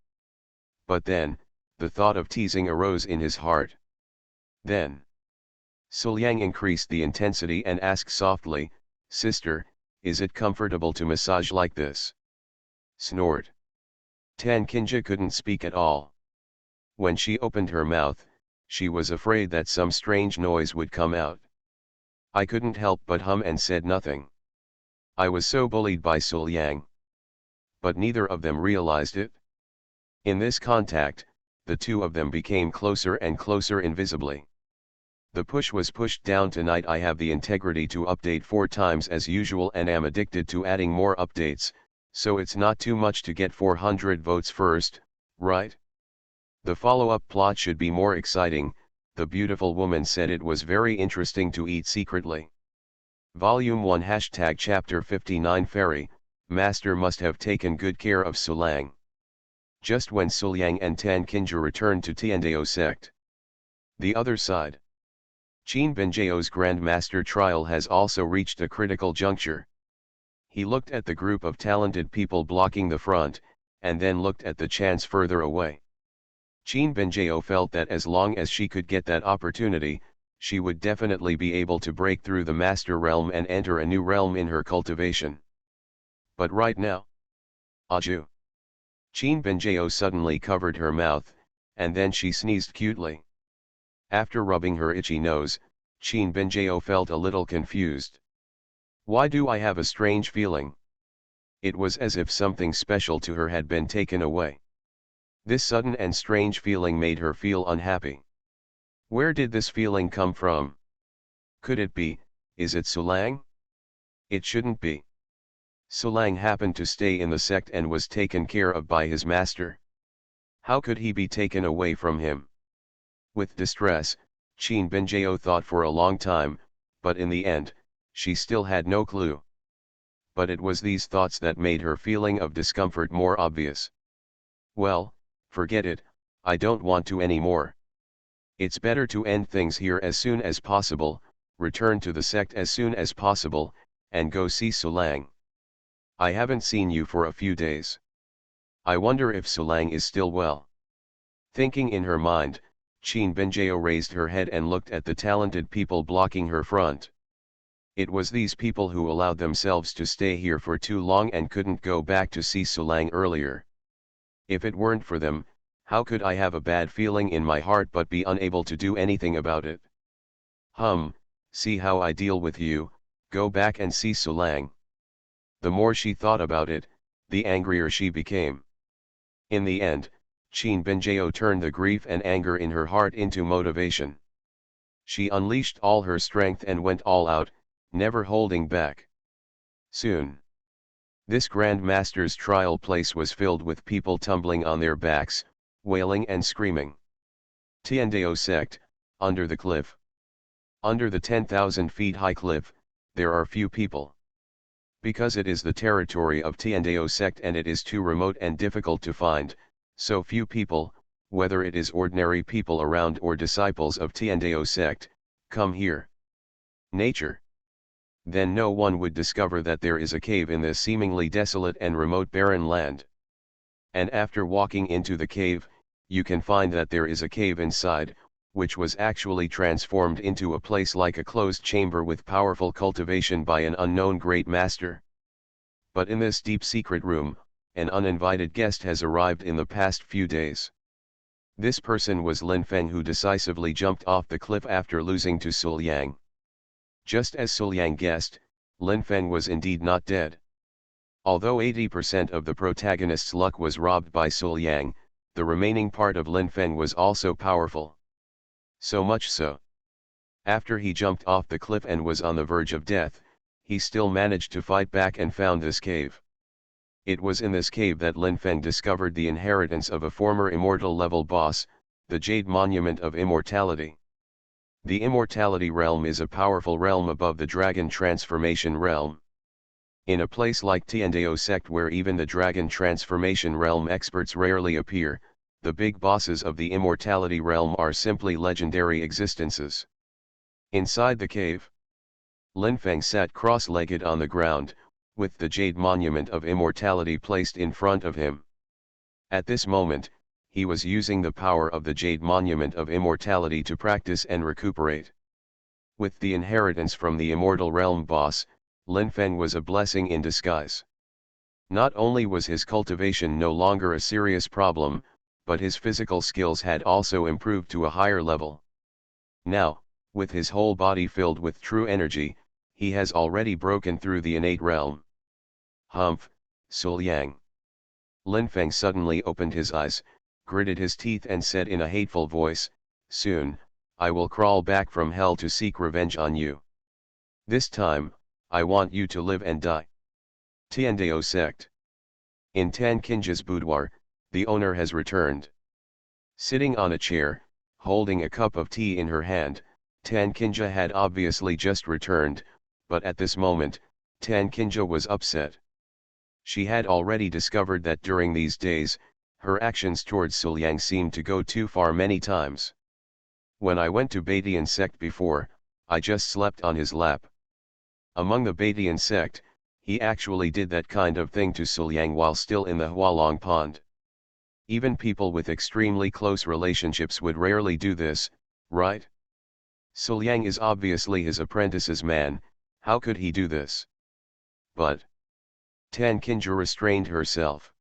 But then, the thought of teasing arose in his heart. Then, Suliang increased the intensity and asked softly, Sister, is it comfortable to massage like this? Snort. Tan Kinja couldn't speak at all. When she opened her mouth, she was afraid that some strange noise would come out. I couldn't help but hum and said nothing. I was so bullied by Sul Yang. But neither of them realized it. In this contact, the two of them became closer and closer invisibly. The push was pushed down. Tonight I have the integrity to update 4 times as usual and am addicted to adding more updates, so it's not too much to get 400 votes first, right? The follow-up plot should be more exciting. The beautiful woman said it was very interesting to eat secretly. Volume 1 # Chapter 59 Fairy, Master must have taken good care of Sulang. Just when Sulyang and Tan Kinja returned to Tiandao sect. The other side. Qin Benjao's Grand Master trial has also reached a critical juncture. He looked at the group of talented people blocking the front, and then looked at the chance further away. Qin Benjao felt that as long as she could get that opportunity, she would definitely be able to break through the master realm and enter a new realm in her cultivation. But right now? Aju. Qin Benjao suddenly covered her mouth, and then she sneezed cutely. After rubbing her itchy nose, Qin Benjao felt a little confused. Why do I have a strange feeling? It was as if something special to her had been taken away. This sudden and strange feeling made her feel unhappy. Where did this feeling come from? Could it be, is it Sulang? It shouldn't be. Sulang happened to stay in the sect and was taken care of by his master. How could he be taken away from him? With distress, Qin Benjao thought for a long time, but in the end, she still had no clue. But it was these thoughts that made her feeling of discomfort more obvious. Well, forget it, I don't want to anymore. It's better to end things here as soon as possible, return to the sect as soon as possible, and go see Sulang. I haven't seen you for a few days. I wonder if Sulang is still well. Thinking in her mind, Qin Benjao raised her head and looked at the talented people blocking her front. It was these people who allowed themselves to stay here for too long and couldn't go back to see Sulang earlier. If it weren't for them, how could I have a bad feeling in my heart but be unable to do anything about it? See how I deal with you, go back and see Sulang. The more she thought about it, the angrier she became. In the end, Qin Benjao turned the grief and anger in her heart into motivation. She unleashed all her strength and went all out, never holding back. Soon, this Grand Master's trial place was filled with people tumbling on their backs, wailing and screaming. Tiandao sect, under the cliff. Under the 10,000 feet high cliff, there are few people. Because it is the territory of Tiandao sect and it is too remote and difficult to find, so few people, whether it is ordinary people around or disciples of Tiandao sect, come here. Nature. Then no one would discover that there is a cave in this seemingly desolate and remote barren land. And after walking into the cave, you can find that there is a cave inside, which was actually transformed into a place like a closed chamber with powerful cultivation by an unknown great master. But in this deep secret room, an uninvited guest has arrived in the past few days. This person was Lin Feng, who decisively jumped off the cliff after losing to Sul Yang. Just as Sul Yang guessed, Lin Feng was indeed not dead. Although 80% of the protagonist's luck was robbed by Sul Yang, the remaining part of Lin Feng was also powerful. So much so. After he jumped off the cliff and was on the verge of death, he still managed to fight back and found this cave. It was in this cave that Lin Feng discovered the inheritance of a former immortal level boss, the Jade Monument of Immortality. The Immortality realm is a powerful realm above the Dragon Transformation realm. In a place like Tiandao sect where even the Dragon Transformation realm experts rarely appear, the big bosses of the Immortality realm are simply legendary existences. Inside the cave, Lin Feng sat cross-legged on the ground, with the Jade Monument of Immortality placed in front of him. At this moment, he was using the power of the Jade Monument of Immortality to practice and recuperate. With the inheritance from the Immortal Realm boss, Lin Feng was a blessing in disguise. Not only was his cultivation no longer a serious problem, but his physical skills had also improved to a higher level. Now, with his whole body filled with true energy, he has already broken through the innate realm. Humph, Sul Yang. Lin Feng suddenly opened his eyes, gritted his teeth and said in a hateful voice, "Soon, I will crawl back from hell to seek revenge on you. This time, I want you to live and die." Tiandao sect. In Tan Kinja's boudoir, the owner has returned. Sitting on a chair, holding a cup of tea in her hand, Tan Kinja had obviously just returned, but at this moment, Tan Kinja was upset. She had already discovered that during these days, her actions towards Sul Yang seemed to go too far many times. When I went to Baidian sect before, I just slept on his lap. Among the Baidian sect, he actually did that kind of thing to Sul Yang while still in the Hualong Pond. Even people with extremely close relationships would rarely do this, right? Sul Yang is obviously his apprentice's man, how could he do this? But Tan Kinja restrained herself.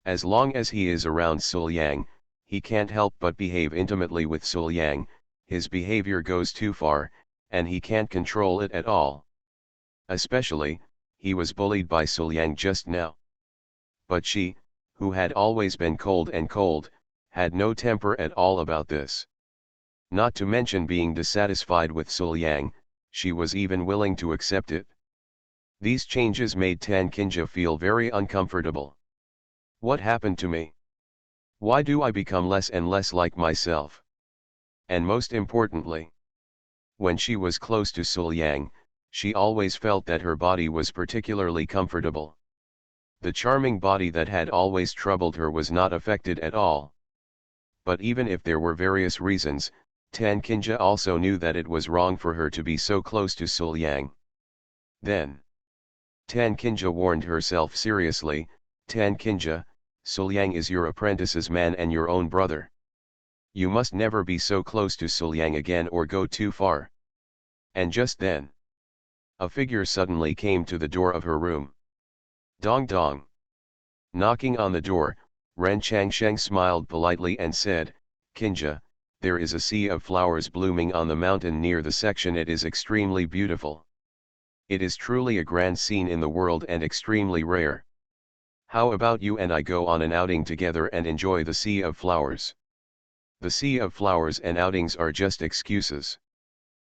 As long as he is around Sul Yang, he can't help but behave intimately with Sul Yang. His behavior goes too far, and he can't control it at all. Especially, he was bullied by Sul Yang just now. But she, who had always been cold, had no temper at all about this. Not to mention being dissatisfied with Sul Yang, she was even willing to accept it. These changes made Tan Kinja feel very uncomfortable. What happened to me? Why do I become less and less like myself? And most importantly, when she was close to Sul Yang, she always felt that her body was particularly comfortable. The charming body that had always troubled her was not affected at all. But even if there were various reasons, Tan Kinja also knew that it was wrong for her to be so close to Sul Yang. Then, Tan Kinja warned herself seriously, "Tan Kinja, Sul Yang is your apprentice's man and your own brother. You must never be so close to Sul Yang again or go too far." And just then, a figure suddenly came to the door of her room. Dong dong. Knocking on the door, Ren Changsheng smiled politely and said, "Kinja, there is a sea of flowers blooming on the mountain near the section. It is extremely beautiful. It is truly a grand scene in the world and extremely rare. How about you and I go on an outing together and enjoy the sea of flowers?" The sea of flowers and outings are just excuses.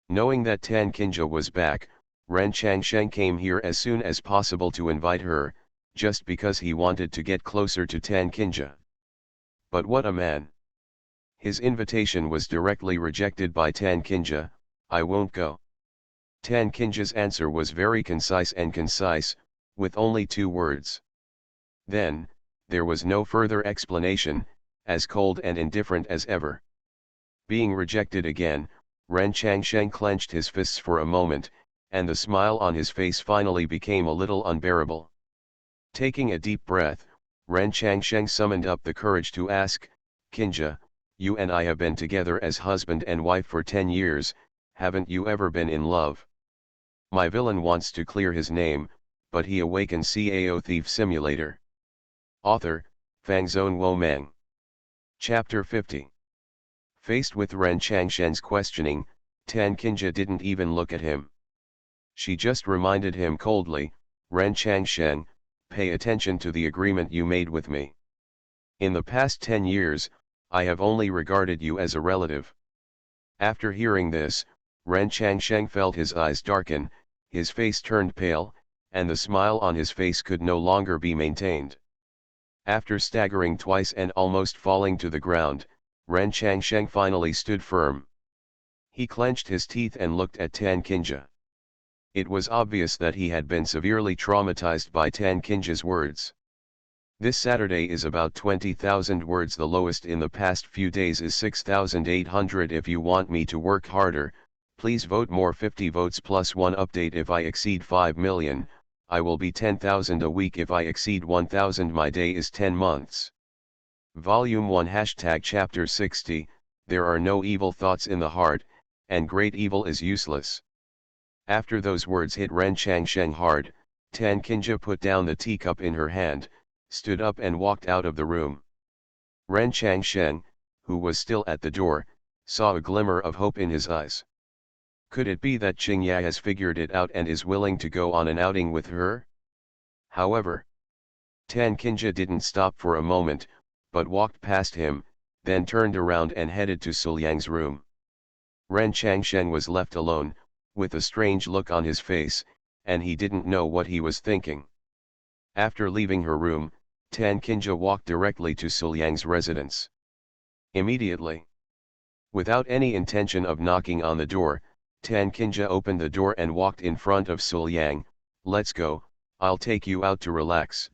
Knowing that Tan Kinja was back, Ren Changsheng came here as soon as possible to invite her, just because he wanted to get closer to Tan Kinja. But what a man! His invitation was directly rejected by Tan Kinja. "I won't go." Tan Kinja's answer was very concise, with only 2 words. Then, there was no further explanation, as cold and indifferent as ever. Being rejected again, Ren Changsheng clenched his fists for a moment, and the smile on his face finally became a little unbearable. Taking a deep breath, Ren Changsheng summoned up the courage to ask, "Kinja, you and I have been together as husband and wife for 10 years, haven't you ever been in love?" My villain wants to clear his name, but he awakens Cao Thief Simulator. Author, Fangzone Wo Meng. Chapter 50. Faced with Ren Changsheng's questioning, Tan Kinja didn't even look at him. She just reminded him coldly, "Ren Changsheng, pay attention to the agreement you made with me. In the past 10 years, I have only regarded you as a relative." After hearing this, Ren Changsheng felt his eyes darken, his face turned pale, and the smile on his face could no longer be maintained. After staggering twice and almost falling to the ground, Ren Changsheng finally stood firm. He clenched his teeth and looked at Tan Kinja. It was obvious that he had been severely traumatized by Tan Kinja's words. This Saturday is about 20,000 words. The lowest in the past few days is 6,800. If you want me to work harder, please vote more. 50 votes plus 1 update. If I exceed 5 million, I will be 10,000 a week. If I exceed 1,000, my day is 10 months. Volume 1 Chapter 60. There are no evil thoughts in the heart, and great evil is useless. After those words hit Ren Changsheng hard, Tan Qingje put down the teacup in her hand, stood up and walked out of the room. Ren Changsheng, who was still at the door, saw a glimmer of hope in his eyes. Could it be that Qingya has figured it out and is willing to go on an outing with her? However, Tan Qingje didn't stop for a moment, but walked past him, then turned around and headed to Suliang's room. Ren Changsheng was left alone, with a strange look on his face, and he didn't know what he was thinking. After leaving her room, Tan Qingje walked directly to Suliang's residence. Immediately, without any intention of knocking on the door, Tan Qingje opened the door and walked in front of Suliang. "Let's go, I'll take you out to relax."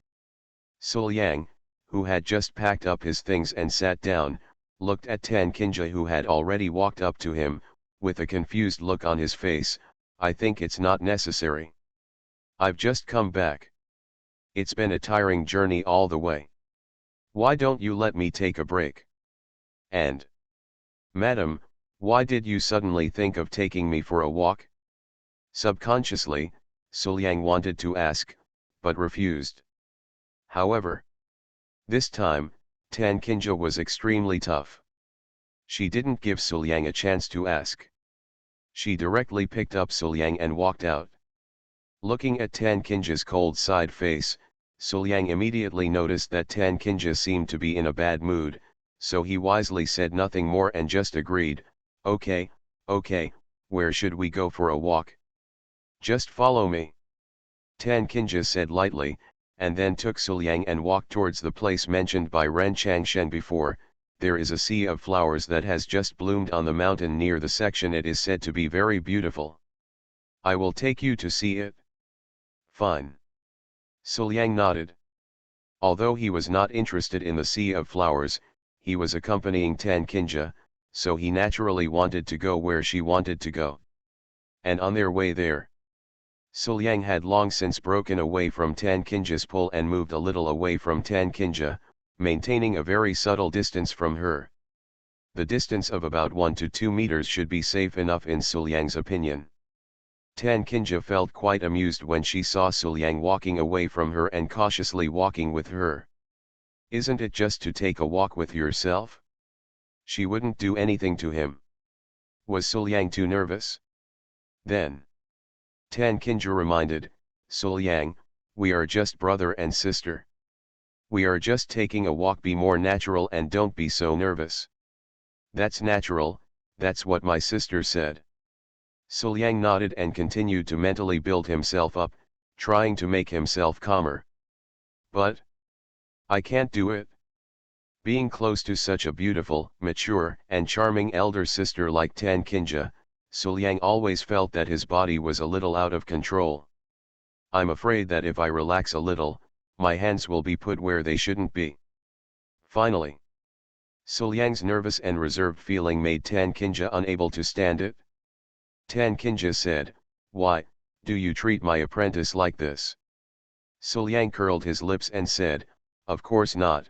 Suliang, who had just packed up his things and sat down, looked at Tan Qingje, who had already walked up to him, with a confused look on his face. "I think it's not necessary. I've just come back. It's been a tiring journey all the way. Why don't you let me take a break? And, madam, why did you suddenly think of taking me for a walk?" Subconsciously, Suliang wanted to ask, but refused. However, this time, Tan Qingje was extremely tough. She didn't give Suliang a chance to ask. She directly picked up Suliang and walked out. Looking at Tan Qingje's cold side face, Suliang immediately noticed that Tan Qingje seemed to be in a bad mood, so he wisely said nothing more and just agreed, okay, where should we go for a walk?" "Just follow me," Tan Qingje said lightly, and then took Suliang and walked towards the place mentioned by Ren Changsheng before. There is a sea of flowers that has just bloomed on the mountain near the section. It is said to be very beautiful. "I will take you to see it." "Fine." Suliang nodded. Although he was not interested in the sea of flowers, he was accompanying Tan Qingje, so he naturally wanted to go where she wanted to go. And on their way there, Suliang had long since broken away from Tan Qingje's pull and moved a little away from Tan Qingje, maintaining a very subtle distance from her. The distance of about 1 to 2 meters should be safe enough in Suliang's opinion. Tan Qingje felt quite amused when she saw Suliang walking away from her and cautiously walking with her. "Isn't it just to take a walk with yourself? She wouldn't do anything to him." Was Suliang too nervous? Then Tan Qingje reminded, "Suliang, we are just brother and sister. We are just taking a walk. Be more natural and don't be so nervous." "That's natural, that's what my sister said." Suliang nodded and continued to mentally build himself up, trying to make himself calmer. "But I can't do it. Being close to such a beautiful, mature, and charming elder sister like Tan Qingje, Suliang always felt that his body was a little out of control. I'm afraid that if I relax a little, my hands will be put where they shouldn't be." Finally, Suliang's nervous and reserved feeling made Tan Qingje unable to stand it. Tan Qingje said, "Why, do you treat my apprentice like this?" Suliang curled his lips and said, "Of course not.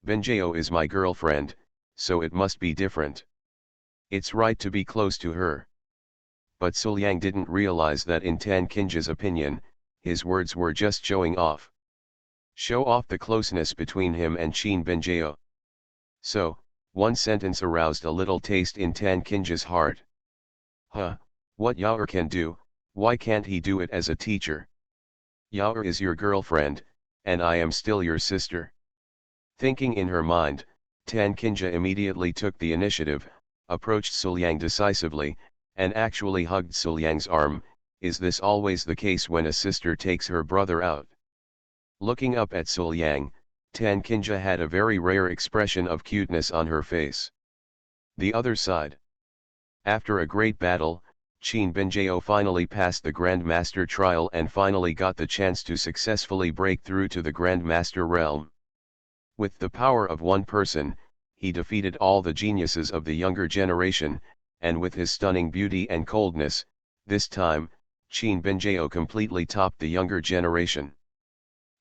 Benjeo is my girlfriend, so it must be different. It's right to be close to her." But Suliang didn't realize that in Tan Qingje's opinion, his words were just showing off. Show off the closeness between him and Qin Benjeo. So, one sentence aroused a little taste in Tan Qingje's heart. "Huh, what Yaoer can do, why can't he do it as a teacher? Yaoer is your girlfriend, and I am still your sister." Thinking in her mind, Tan Qingje immediately took the initiative, approached Suliang decisively, and actually hugged Suliang's arm. Is this always the case when a sister takes her brother out? Looking up at Suliang, Tan Qingje had a very rare expression of cuteness on her face. The other side. After a great battle, Qin Benjeo finally passed the Grand Master trial and finally got the chance to successfully break through to the Grand Master realm. With the power of one person, he defeated all the geniuses of the younger generation, and with his stunning beauty and coldness, this time, Qin Benjeo completely topped the younger generation.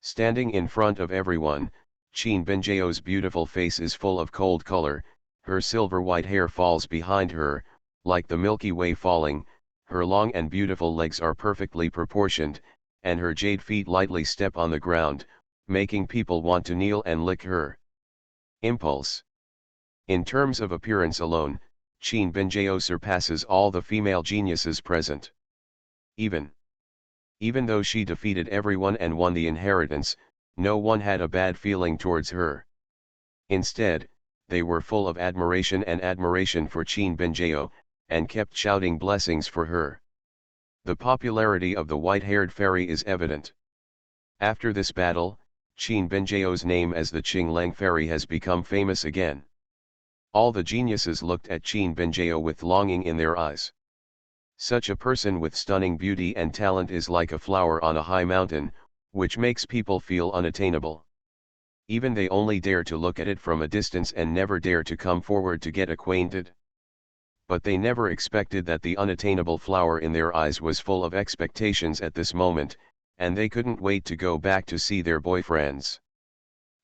Standing in front of everyone, Qin Benjeo's beautiful face is full of cold color, her silver white hair falls behind her, like the Milky Way falling, Her long and beautiful legs are perfectly proportioned, and her jade feet lightly step on the ground, making people want to kneel and lick her. Impulse. In terms of appearance alone, Qin Binjao surpasses all the female geniuses present. Even though she defeated everyone and won the inheritance, no one had a bad feeling towards her. Instead, they were full of admiration for Qin Binjao, and kept shouting blessings for her. The popularity of the white-haired fairy is evident. After this battle, Qin Binjao's name as the Qinglang fairy has become famous again. All the geniuses looked at Qin Binjao with longing in their eyes. Such a person with stunning beauty and talent is like a flower on a high mountain, which makes people feel unattainable. Even they only dare to look at it from a distance and never dare to come forward to get acquainted. But they never expected that the unattainable flower in their eyes was full of expectations at this moment, and they couldn't wait to go back to see their boyfriends.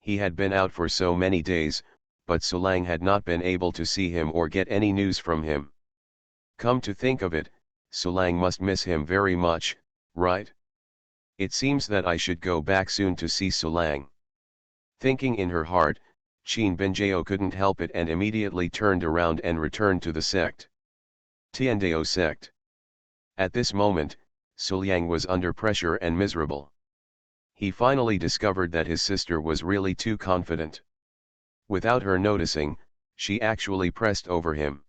He had been out for so many days, but Sulang had not been able to see him or get any news from him. Come to think of it, Sulang must miss him very much, right? It seems that I should go back soon to see Sulang. Thinking in her heart, Qin Binjao couldn't help it and immediately turned around and returned to the sect. Tiandao sect. At this moment, Suliang was under pressure and miserable. He finally discovered that his sister was really too confident. Without her noticing, she actually pressed over him.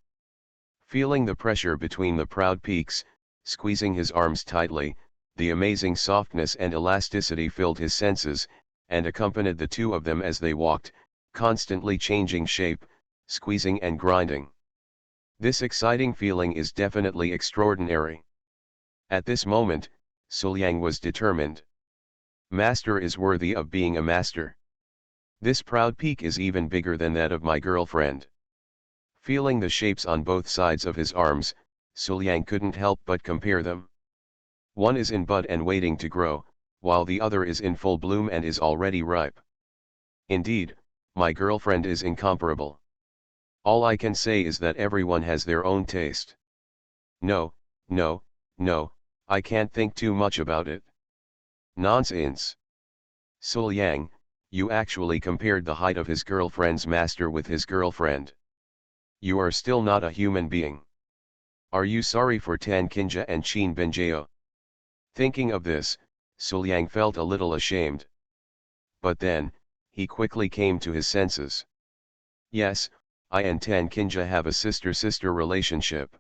Feeling the pressure between the proud peaks, squeezing his arms tightly, the amazing softness and elasticity filled his senses, and accompanied the two of them as they walked, constantly changing shape, squeezing and grinding. This exciting feeling is definitely extraordinary. At this moment, Suliang was determined. Master is worthy of being a master. This proud peak is even bigger than that of my girlfriend. Feeling the shapes on both sides of his arms, Suliang couldn't help but compare them. One is in bud and waiting to grow, while the other is in full bloom and is already ripe. Indeed, my girlfriend is incomparable. All I can say is that everyone has their own taste. No, I can't think too much about it. Nonsense. Suliang, you actually compared the height of his girlfriend's master with his girlfriend. You are still not a human being. Are you sorry for Tan Kinja and Qin Binjao? Thinking of this, Suliang felt a little ashamed. But then, he quickly came to his senses. Yes, I and Tan Kinja have a sister-sister relationship.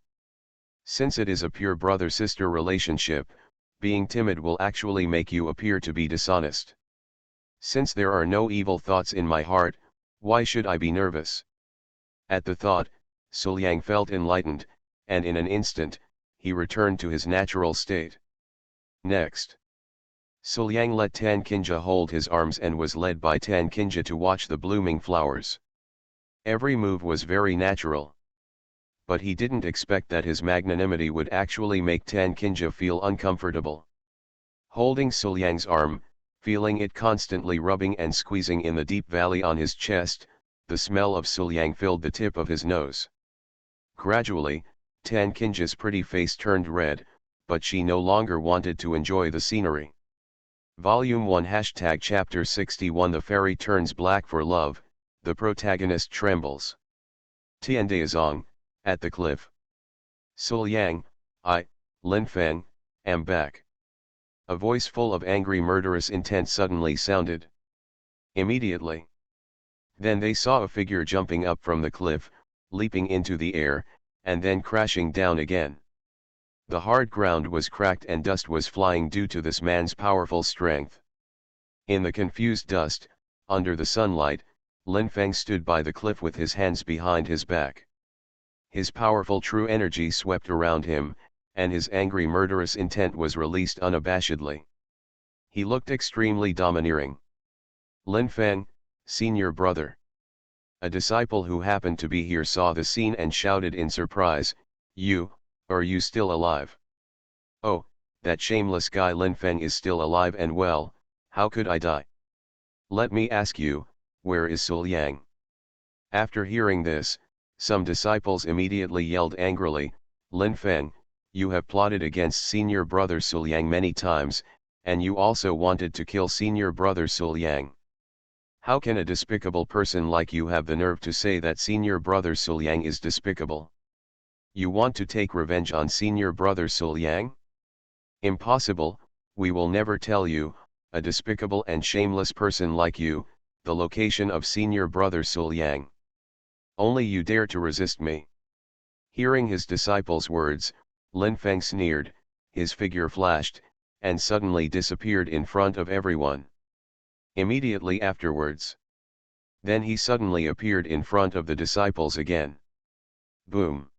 Since it is a pure brother-sister relationship, being timid will actually make you appear to be dishonest. Since there are no evil thoughts in my heart, why should I be nervous? At the thought, Suliang felt enlightened, and in an instant, he returned to his natural state. Next, Suliang let Tan Kinja hold his arms and was led by Tan Kinja to watch the blooming flowers. Every move was very natural. But he didn't expect that his magnanimity would actually make Tan Kinja feel uncomfortable. Holding Suliang's arm, feeling it constantly rubbing and squeezing in the deep valley on his chest, the smell of Suliang filled the tip of his nose. Gradually, Tan Kinja's pretty face turned red, but she no longer wanted to enjoy the scenery. Volume 1 # Chapter 61 The fairy turns black for love, the protagonist trembles. Tiandaizong, at the cliff. Suliang, Lin Feng, am back. A voice full of angry murderous intent suddenly sounded. Immediately. Then they saw a figure jumping up from the cliff, leaping into the air, and then crashing down again. The hard ground was cracked and dust was flying due to this man's powerful strength. In the confused dust, under the sunlight, Lin Feng stood by the cliff with his hands behind his back. His powerful true energy swept around him, and his angry murderous intent was released unabashedly. He looked extremely domineering. Lin Feng, senior brother. A disciple who happened to be here saw the scene and shouted in surprise, Are you still alive? Oh, that shameless guy Lin Feng is still alive and well, how could I die? Let me ask you, where is Suliang? After hearing this, some disciples immediately yelled angrily, Lin Feng, you have plotted against senior brother Suliang many times, and you also wanted to kill senior brother Suliang. How can a despicable person like you have the nerve to say that senior brother Suliang is despicable? You want to take revenge on senior brother Suliang? Impossible, we will never tell you, a despicable and shameless person like you, the location of senior brother Suliang. Only you dare to resist me. Hearing his disciple's words, Lin Feng sneered, his figure flashed, and suddenly disappeared in front of everyone. Immediately afterwards, then he suddenly appeared in front of the disciples again. Boom!